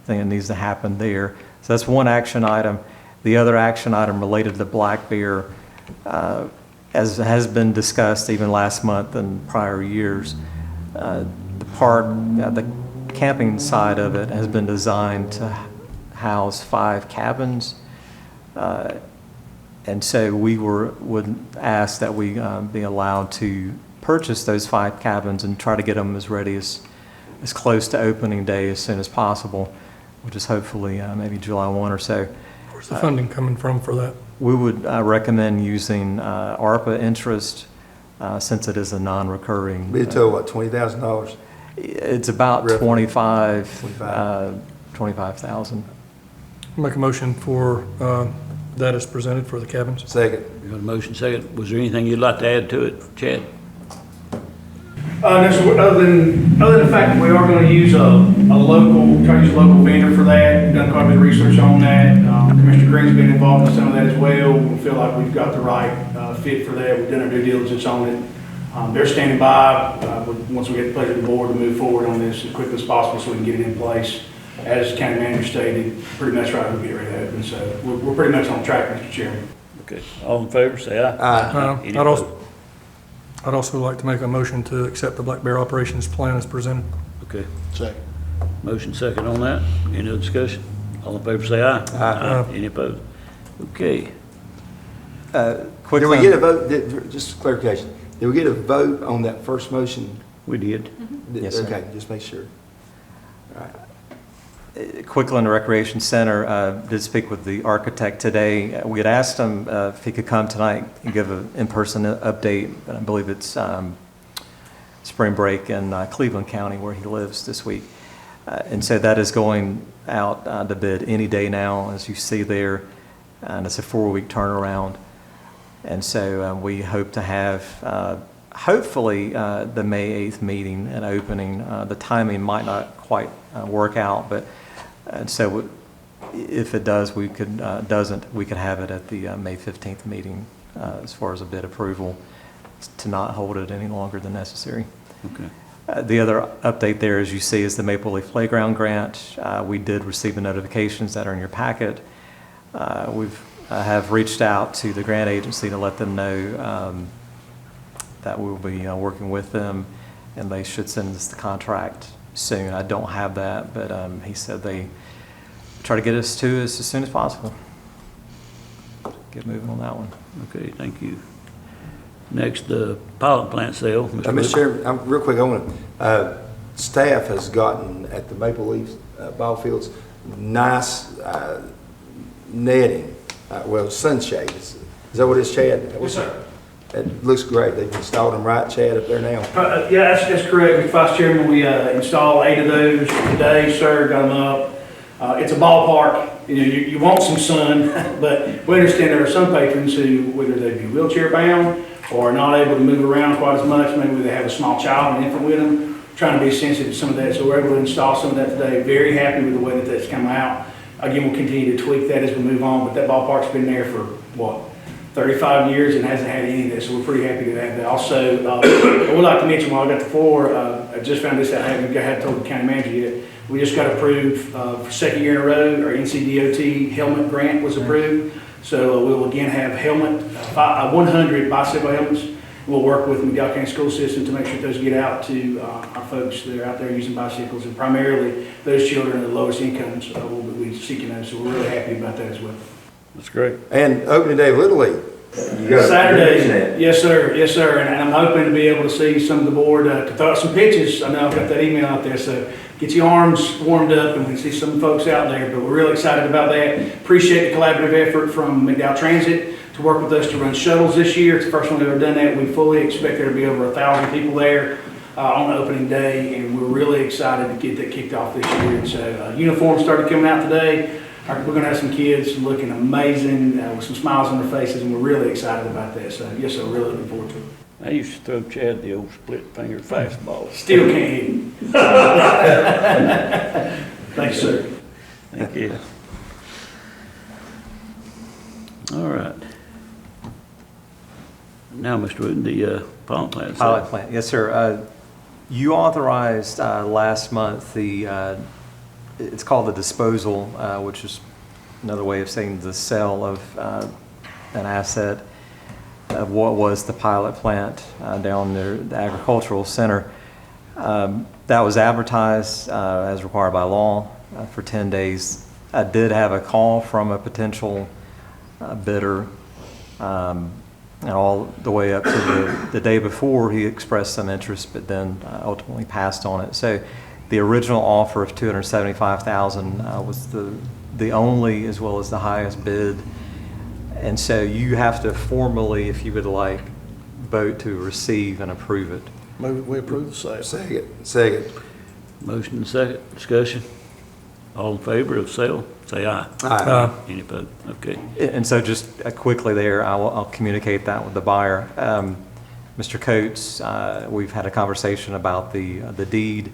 that needs to happen there. So that's one action item. The other action item related to the Black Bear, as has been discussed even last month and prior years, the park, the camping side of it has been designed to house 5 cabins. And so we would ask that we be allowed to purchase those 5 cabins and try to get them as ready as close to opening day as soon as possible, which is hopefully maybe July 1 or so. Where's the funding coming from for that? We would recommend using ARPA interest since it is a non-recurring. Be a total, what, $20,000? It's about Roughly. 25,000. Make a motion for that is presented for the cabins. Second. You got a motion second. Was there anything you'd like to add to it, Chad? No, sir, other than the fact that we are going to use a local, try to use a local vendor for that. We've done quite a bit of research on that. Commissioner Green's been involved in some of that as well. We feel like we've got the right fit for that. We've done our due diligence on it. They're standing by once we get the pleasure of the board to move forward on this as quickly as possible so we can get it in place. As County Manager stated, pretty much right we'll get ready to open. So we're pretty much on track, Mr. Chairman. Okay. All in favor, say aye. Aye. Any I'd opposed? also like to make a motion to accept the Black Bear operations plan as presented. Okay. Second. Motion second on that. Any other discussion? All in favor, say aye. Aye. Any opposed? Okay. Quick Did we one. get a vote, just clarification, did we get a vote on that first motion? We did. Yes, sir. Okay, just make sure. All right. Quickland Recreation Center did speak with the architect today. We had asked him if he could come tonight and give an in-person update. I believe it's spring break in Cleveland County where he lives this week. And so that is going out to bid any day now, as you see there. And it's a 4-week turnaround. And so we hope to have, hopefully, the May 8th meeting and opening. The timing might not quite work out, but and so if it does, we could, doesn't, we could have it at the May 15th meeting as far as a bid approval, to not hold it any longer than necessary. Okay. The other update there, as you see, is the Maple Leaf Playground Grant. We did receive the notifications that are in your packet. I have reached out to the grant agency to let them know that we'll be working with them, and they should send us the contract soon. I don't have that, but he said they try to get us to us as soon as possible. Get moving on that one. Okay, thank you. Next, the pilot plant sale. Mr. Chairman, real quick, I want to, staff has gotten at the Maple Leaf ball fields nice netting, well, sunshade. Is that what it is, Chad? Yes, sir. It looks great. They've installed them right, Chad, up there now. Yeah, that's correct. Mr. Vice Chairman, we installed 8 of those today, sir, got them up. It's a ballpark. You want some sun, but we understand there are some patrons who, whether they be wheelchair bound or not able to move around quite as much, maybe they have a small child, an infant with them, trying to be sensitive to some of that. So we're able to install some of that today. Very happy with the way that that's come out. Again, we'll continue to tweak that as we move on, but that ballpark's been there for, 35 years and hasn't had any of this, so we're pretty happy to have that. Also, I would like to mention while I got the floor, I just found this out, I haven't told the county manager yet. We just got approved for second year in a row, our NCDOT helmet grant was approved. So we'll again have 100 bicycle helmets. We'll work with the McDowell County School System to make sure those get out to our folks that are out there using bicycles, and primarily those children at the lowest incomes will be seeking those. So we're really happy about that as well. That's great. And opening day of Little League. Saturday, yes sir, and I'm hoping to be able to see some of the board to throw out some pitches. I know I've got that email out there, so get your arms warmed up and we can see some folks out there, but we're really excited about that. Appreciate the collaborative effort from McDowell Transit to work with us to run shuttles this year. It's the first one we've ever done that. We fully expect there to be over 1,000 people there on opening day, and we're really excited to get that kicked off this year. And so uniforms started coming out today. We're going to have some kids looking amazing with some smiles on their faces, and we're really excited about that. So, yes, sir, really looking forward to it. I used to throw Chad the old split finger fastball. Still can't hit him. Thanks, sir. Thank you. All right. Now, Mr. Wooten, the pilot plant. Pilot plant, yes, sir. You authorized last month it's called the disposal, which is another way of saying the sale of an asset of what was the pilot plant down there, the agricultural center. That was advertised as required by law for 10 days. I did have a call from a potential bidder, and all the way up to the day before he expressed some interest, but then ultimately passed on it. So the original offer of $275,000 was the only as well as the highest bid. And so you have to formally, if you would like, vote to receive and approve it. We approve the sale. Second. Motion and second. Discussion. All in favor of sale, say aye. Aye. Any opposed? Okay. And so just quickly there, I'll communicate that with the buyer. Mr. Coates, we've had a conversation about the deed.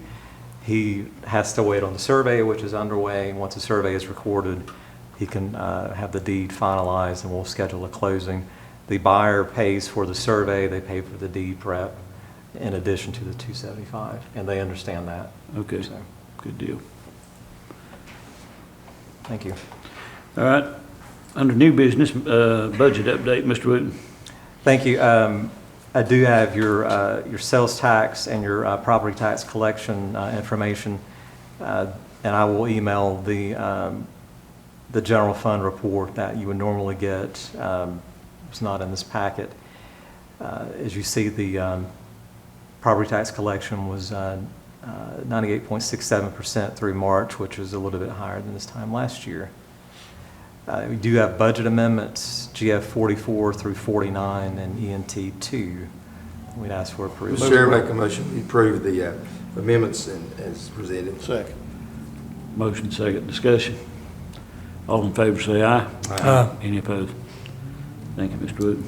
He has to wait on the survey, which is underway. Once the survey is recorded, he can have the deed finalized, and we'll schedule a closing. The buyer pays for the survey, they pay for the deed prep in addition to the $275, and they understand that. Okay, So, good deal. thank you. All right, under new business, budget update, Mr. Wooten. Thank you. I do have your sales tax and your property tax collection information, and I will email the the general fund report that you would normally get. It's not in this packet. As you see, the property tax collection was 98.67% through March, which is a little bit higher than this time last year. We do have budget amendments, GF 44 through 49 and ENT 2. We'd ask for approval. Mr. Chair, make a motion to approve the amendments as presented. Second. Motion second, discussion. All in favor say aye. Aye. Any opposed? Thank you, Mr. Wood.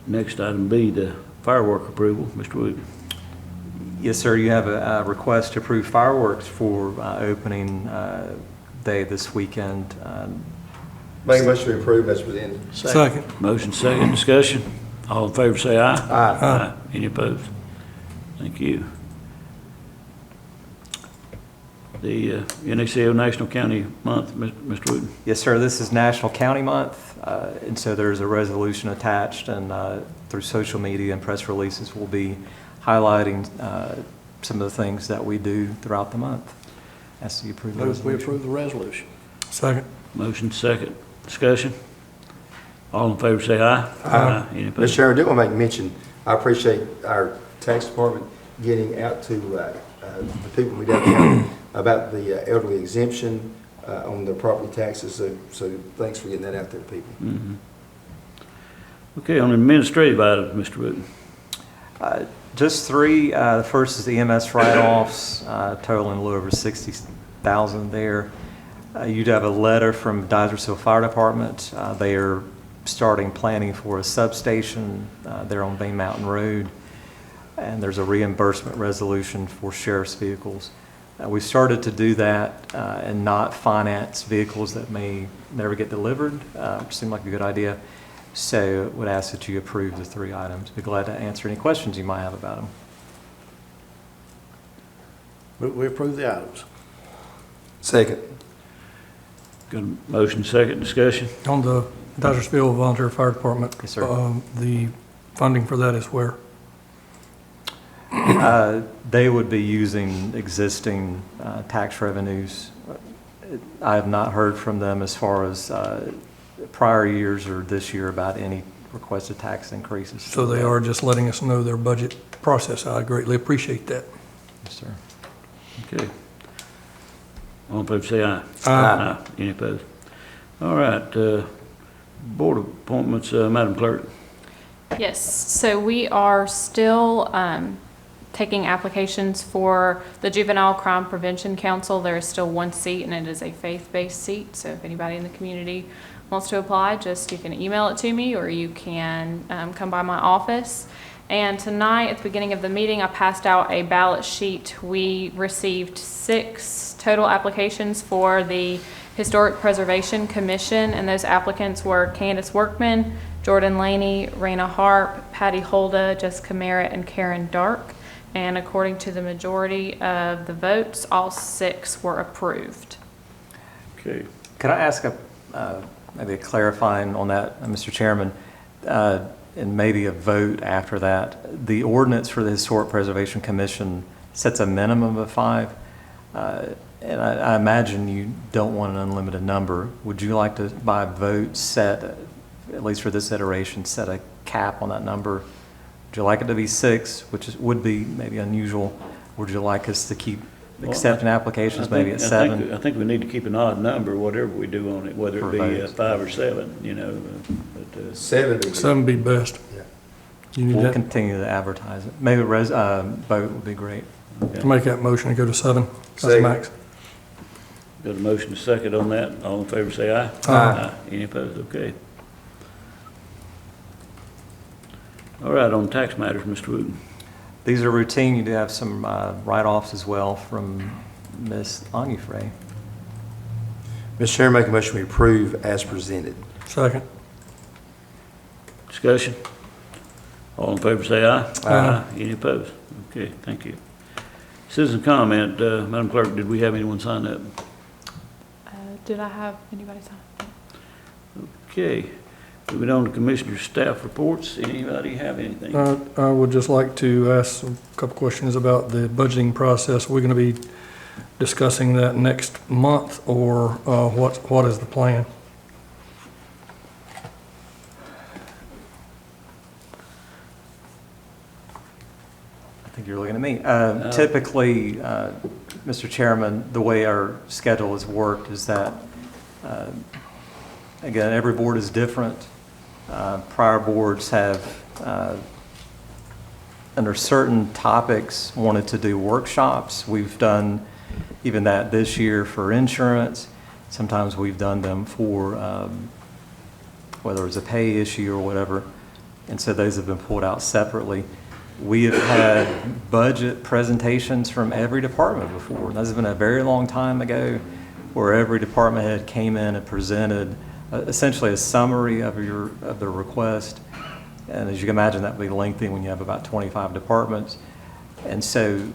Next item B, the firework approval. Mr. Wood. Yes, sir. You have a request to approve fireworks for opening day this weekend. Make a motion to approve as presented. Second. Motion second, discussion. All in favor say aye. Aye. Any opposed? Thank you. The NACo National County Month, Mr. Wood. Yes, sir. This is National County Month, and so there's a resolution attached, and through social media and press releases, we'll be highlighting some of the things that we do throughout the month. Ask you to approve the Move we resolution. approve the resolution. Second. Motion second, discussion. All in favor say aye. Aye. Any Mr. opposed? Chairman, I do want to make mention, I appreciate our tax department getting out to the people we don't about the elderly exemption on their property taxes, so thanks for getting that out there to people. Mhm. Okay, on administrative items, Mr. Wood. Just three. The first is the EMS write-offs, totaling a little over $60,000 there. You'd have a letter from Dysersville Fire Department. They are starting planning for a substation there on Vane Mountain Road, and there's a reimbursement resolution for sheriff's vehicles. We started to do that and not finance vehicles that may never get delivered, which seemed like a good idea. So would ask that you approve the three items. Be glad to answer any questions you might have about them. We approve the items. Second. Got a motion second, discussion. On the Dysersville Volunteer Fire Department. Yes, sir. The funding for that is where? They would be using existing tax revenues. I have not heard from them as far as prior years or this year about any requested tax increases. So they are just letting us know their budget process. I greatly appreciate that. Yes, sir. Okay. All in favor say aye. Aye. Any opposed? All right, board appointments, Madam Clerk. Yes, so we are still taking applications for the Juvenile Crime Prevention Council. There is still one seat, and it is a faith-based seat. So if anybody in the community wants to apply, just you can email it to me, or you can come by my office. And tonight, at the beginning of the meeting, I passed out a ballot sheet. We received 6 total applications for the Historic Preservation Commission, and those applicants were Candace Workman, Jordan Laney, Raina Harp, Patty Holda, Jessica Merritt, and Karen Dark. And according to the majority of the votes, all 6 were approved. Okay. Could I ask maybe a clarifying on that, Mr. Chairman, and maybe a vote after that? The ordinance for the Historic Preservation Commission sets a minimum of 5, and I imagine you don't want an unlimited number. Would you like to, by vote, set, at least for this iteration, set a cap on that number? Would you like it to be 6, which would be maybe unusual? Would you like us to keep accepting applications maybe at 7? I think we need to keep an odd number, whatever we do on it, whether it be 5 or 7, you know. But, 7. 7 be best. Yeah. You need We'll that, continue to advertise it. Maybe vote would be great. to make that motion to go to 7. That's Second. max. Got a motion to second on that. All in favor say aye. Aye. Any opposed? Okay. All right, on tax matters, Mr. Wooten. These are routine. You do have some write-offs as well from Ms. Onufray. Mr. Chairman, make a motion we approve as presented. Second. Discussion? All in favor say aye. Aye. Any opposed? Okay, thank you. Citizen comment, Madam Clerk, did we have anyone sign up? Did I have anybody sign? Okay, moving on to Commissioner staff reports. Anybody have anything? I would just like to ask a couple questions about the budgeting process. We're going to be discussing that next month, or what is the plan? I think you're looking at me. Typically, Mr. Chairman, the way our schedule has worked is that, again, every board is different. Prior boards have, under certain topics, wanted to do workshops. We've done even that this year for insurance. Sometimes we've done them for whether it's a pay issue or whatever. And so those have been pulled out separately. We have had budget presentations from every department before. This has been a very long time ago, where every department head came in and presented essentially a summary of the request. And as you can imagine, that would be lengthy when you have about 25 departments. And so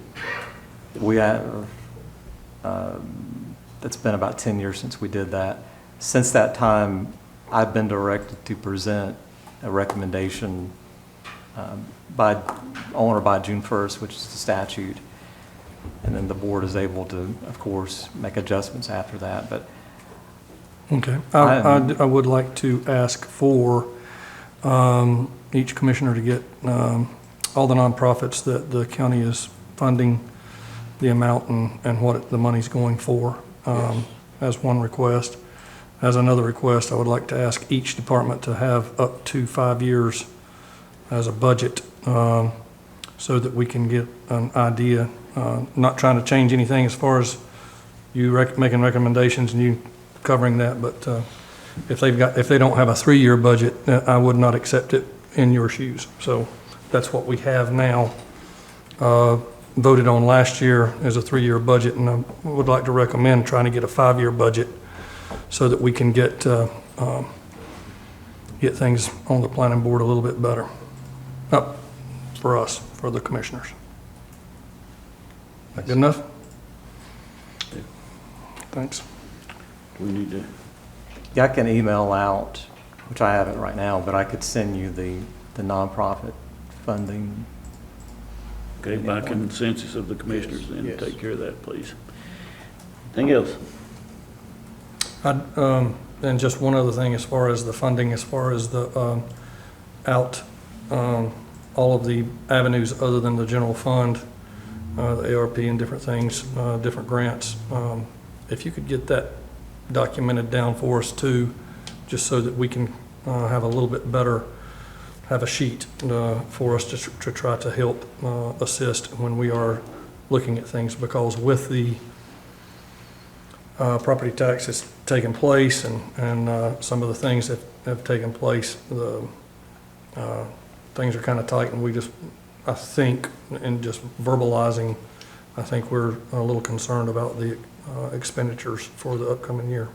we have, it's been about 10 years since we did that. Since that time, I've been directed to present a recommendation on or by June 1st, which is the statute. And then the board is able to, of course, make adjustments after that. But Okay. I would like to ask for each commissioner to get all the nonprofits that the county is funding, the amount and what the money's going for, as one request. As another request, I would like to ask each department to have up to 5 years as a budget, so that we can get an idea. Not trying to change anything as far as you making recommendations and you covering that, but if they don't have a 3-year budget, I would not accept it in your shoes. So that's what we have now. Voted on last year as a 3-year budget, and I would like to recommend trying to get a 5-year budget so that we can get things on the planning board a little bit better. Up for us, for the commissioners. That good enough? Yeah. Thanks. We need to, yeah, I can email out, which I haven't right now, but I could send you the nonprofit funding. okay, by consensus of the commissioners, then Yes. take care of that, please. Anything else? And just one other thing, as far as the funding, as far as the all of the avenues other than the general fund, the ARP and different things, different grants. If you could get that documented down for us too, just so that we can have a little bit better, have a sheet for us to try to help assist when we are looking at things, because with the property taxes taking place and some of the things that have taken place, the things are kind of tight, and I think, in just verbalizing, I think we're a little concerned about the expenditures for the upcoming year.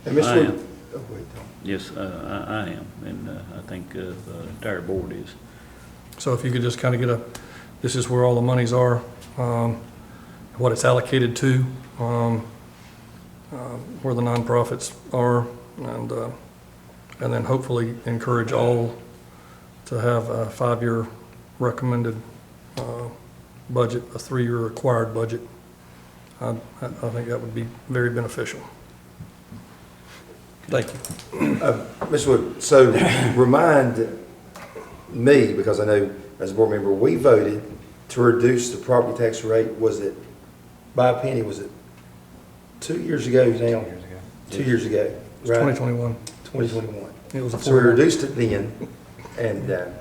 And Ms. I Wood, am. oh, wait, Tom. Yes, I am, and I think the entire board is. So if you could just kind of get this is where all the monies are, what it's allocated to, where the nonprofits are, and then hopefully encourage all to have a 5-year recommended budget, a 3-year required budget. I think that would be very beneficial. Thank you. Ms. Wood, so remind me, because I know as a board member, we voted to reduce the property tax rate, was it by a penny, was it 2 years ago now? 2 years ago. 2 years ago, It's right? 2021. 2021. It was a So we 4-year. reduced it then, and then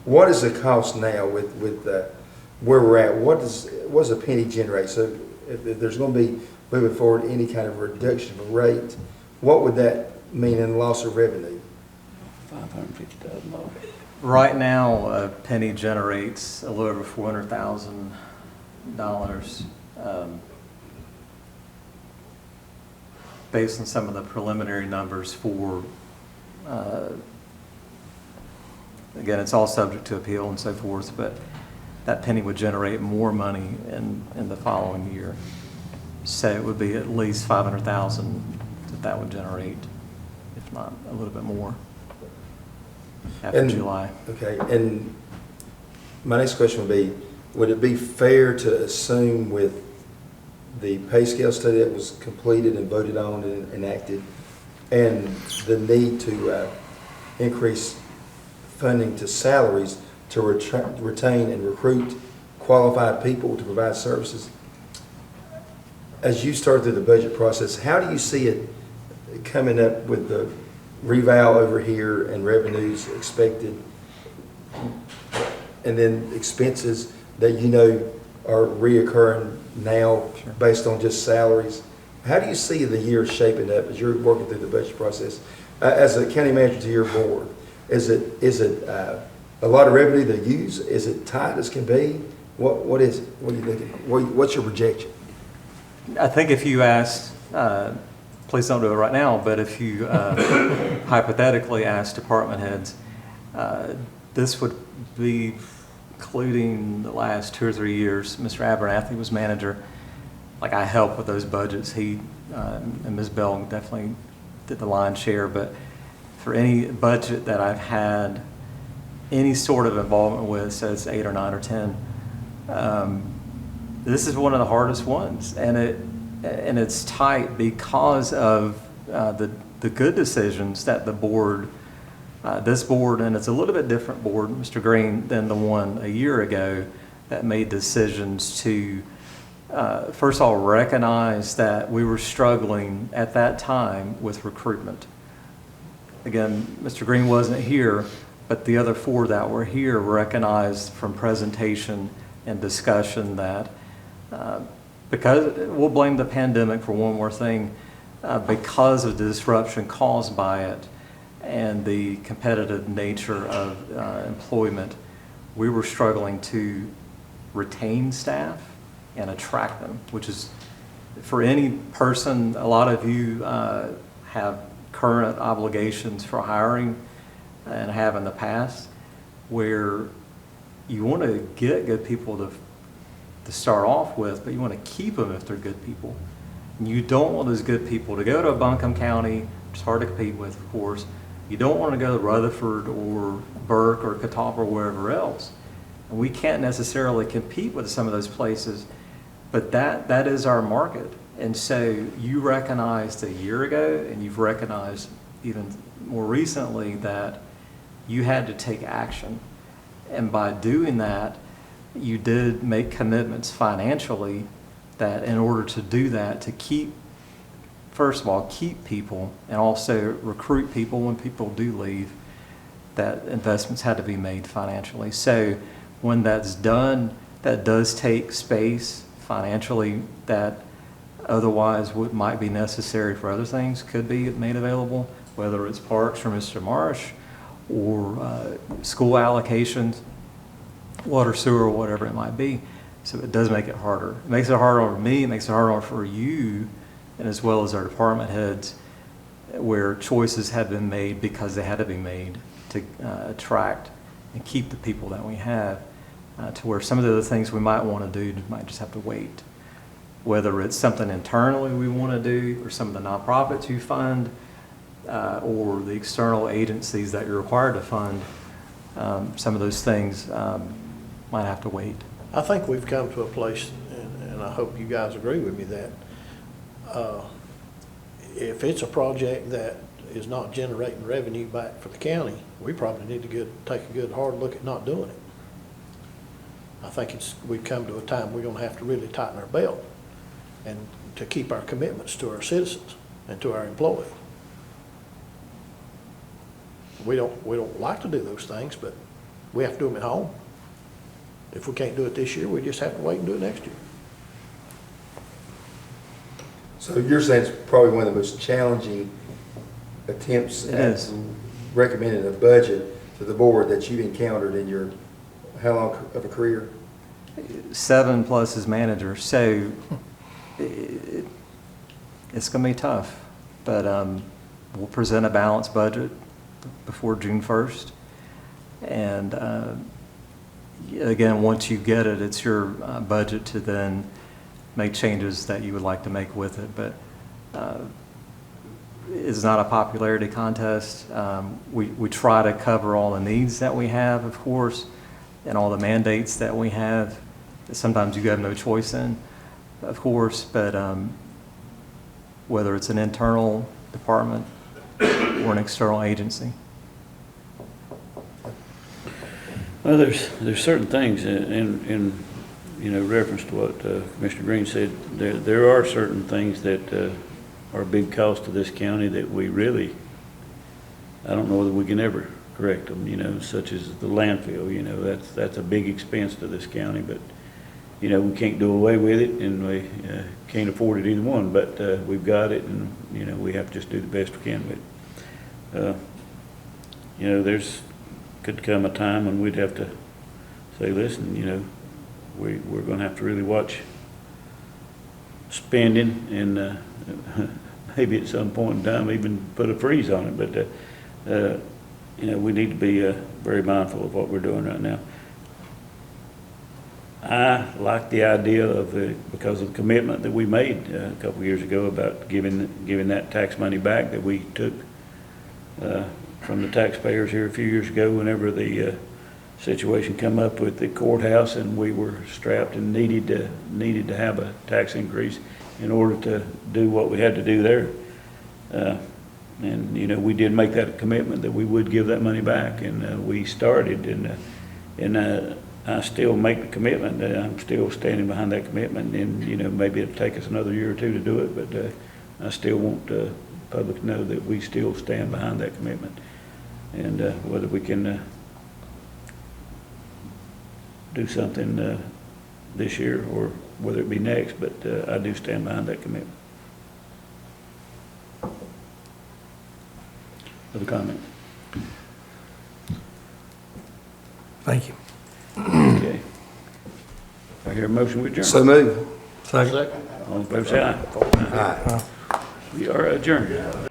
what is the cost now with where we're at? What does a penny generate? So if there's going to be, moving forward, any kind of reduction of rate, what would that mean in loss of revenue? $550,000. Right now, a penny generates a little over $400,000. Based on some of the preliminary numbers for, again, it's all subject to appeal and so forth, but that penny would generate more money in the following year. So it would be at least $500,000 that would generate, if not a little bit more, after July. Okay, and my next question would be, would it be fair to assume with the pay scale study that was completed and voted on and enacted, and the need to increase funding to salaries to retain and recruit qualified people to provide services? As you start through the budget process, how do you see it coming up with the reval over here and revenues expected, and then expenses that you know are reoccurring now based on just salaries? How do you see the year shaping up as you're working through the budget process? As a county manager to your board, is it a lot of revenue to use? Is it tight as can be? What is it? What are you thinking? What's your projection? I think if you asked, please don't do it right now, but if you hypothetically asked department heads, this would be including the last 2 or 3 years. Mr. Abernathy was manager. Like, I helped with those budgets. He and Ms. Bell definitely did the lion's share, but for any budget that I've had any sort of involvement with, so it's 8 or 9 or 10, this is one of the hardest ones, and it's tight because of the good decisions that the board, this board, and it's a little bit different board, Mr. Green, than the one a year ago that made decisions to first of all recognize that we were struggling at that time with recruitment. Again, Mr. Green wasn't here, but the other 4 that were here recognized from presentation and discussion that because we'll blame the pandemic for one more thing, because of the disruption caused by it and the competitive nature of employment, we were struggling to retain staff and attract them, which is, for any person, a lot of you have current obligations for hiring and have in the past, where you want to get good people to start off with, but you want to keep them if they're good people. And you don't want those good people to go to Buncombe County, which is hard to compete with, of course. You don't want to go to Rutherford or Burke or Catawba or wherever else. And we can't necessarily compete with some of those places, but that is our market. And so you recognized a year ago, and you've recognized even more recently, that you had to take action. And by doing that, you did make commitments financially that in order to do that, to keep, first of all, keep people and also recruit people when people do leave, that investments had to be made financially. So when that's done, that does take space financially that otherwise might be necessary for other things, could be made available, whether it's parks for Mr. Marsh or school allocations, water, sewer, whatever it might be. So it does make it harder. It makes it harder on me, it makes it harder for you, and as well as our department heads, where choices have been made because they had to be made to attract and keep the people that we have, to where some of the other things we might want to do might just have to wait. Whether it's something internally we want to do, or some of the nonprofits you fund, or the external agencies that you're required to fund, some of those things might have to wait. I think we've come to a place, and I hope you guys agree with me, that if it's a project that is not generating revenue back for the county, we probably need to take a good hard look at not doing it. I think we've come to a time we're going to have to really tighten our belt and to keep our commitments to our citizens and to our employees. We don't like to do those things, but we have to do them at home. If we can't do it this year, we just have to wait and do it next year. So you're saying it's probably one of the most challenging attempts at recommending a budget to the board that you've encountered in your, how long of a career? 7+ as manager, so it's going to be tough, but we'll present a balanced budget before June 1st, and again, once you get it, it's your budget to then make changes that you would like to make with it, but it's not a popularity contest. We try to cover all the needs that we have, of course, and all the mandates that we have, sometimes you have no choice in, of course, but whether it's an internal department or an external agency. Well, there's certain things in reference to what Commissioner Green said. There are certain things that are a big cost to this county that we really, I don't know whether we can ever correct them, such as the landfill, that's a big expense to this county, but, we can't do away with it, and we can't afford it either one, but we've got it, and, we have to just do the best we can with it. There's could come a time when we'd have to say, listen, we're going to have to really watch spending, and maybe at some point in time even put a freeze on it, but we need to be very mindful of what we're doing right now. I like the idea because of the commitment that we made a couple of years ago about giving that tax money back that we took from the taxpayers here a few years ago whenever the situation come up with the courthouse and we were strapped and needed to have a tax increase in order to do what we had to do there. And we did make that a commitment that we would give that money back, and we started, and I still make the commitment that I'm still standing behind that commitment, and maybe it'll take us another year or two to do it, but I still want the public to know that we still stand behind that commitment, and whether we can do something this year or whether it be next, but I do stand behind that commitment. Other comment? Thank you. Okay. I hear a motion with adjourn. So move. Second. All in favor, say aye. Aye. We are adjourned.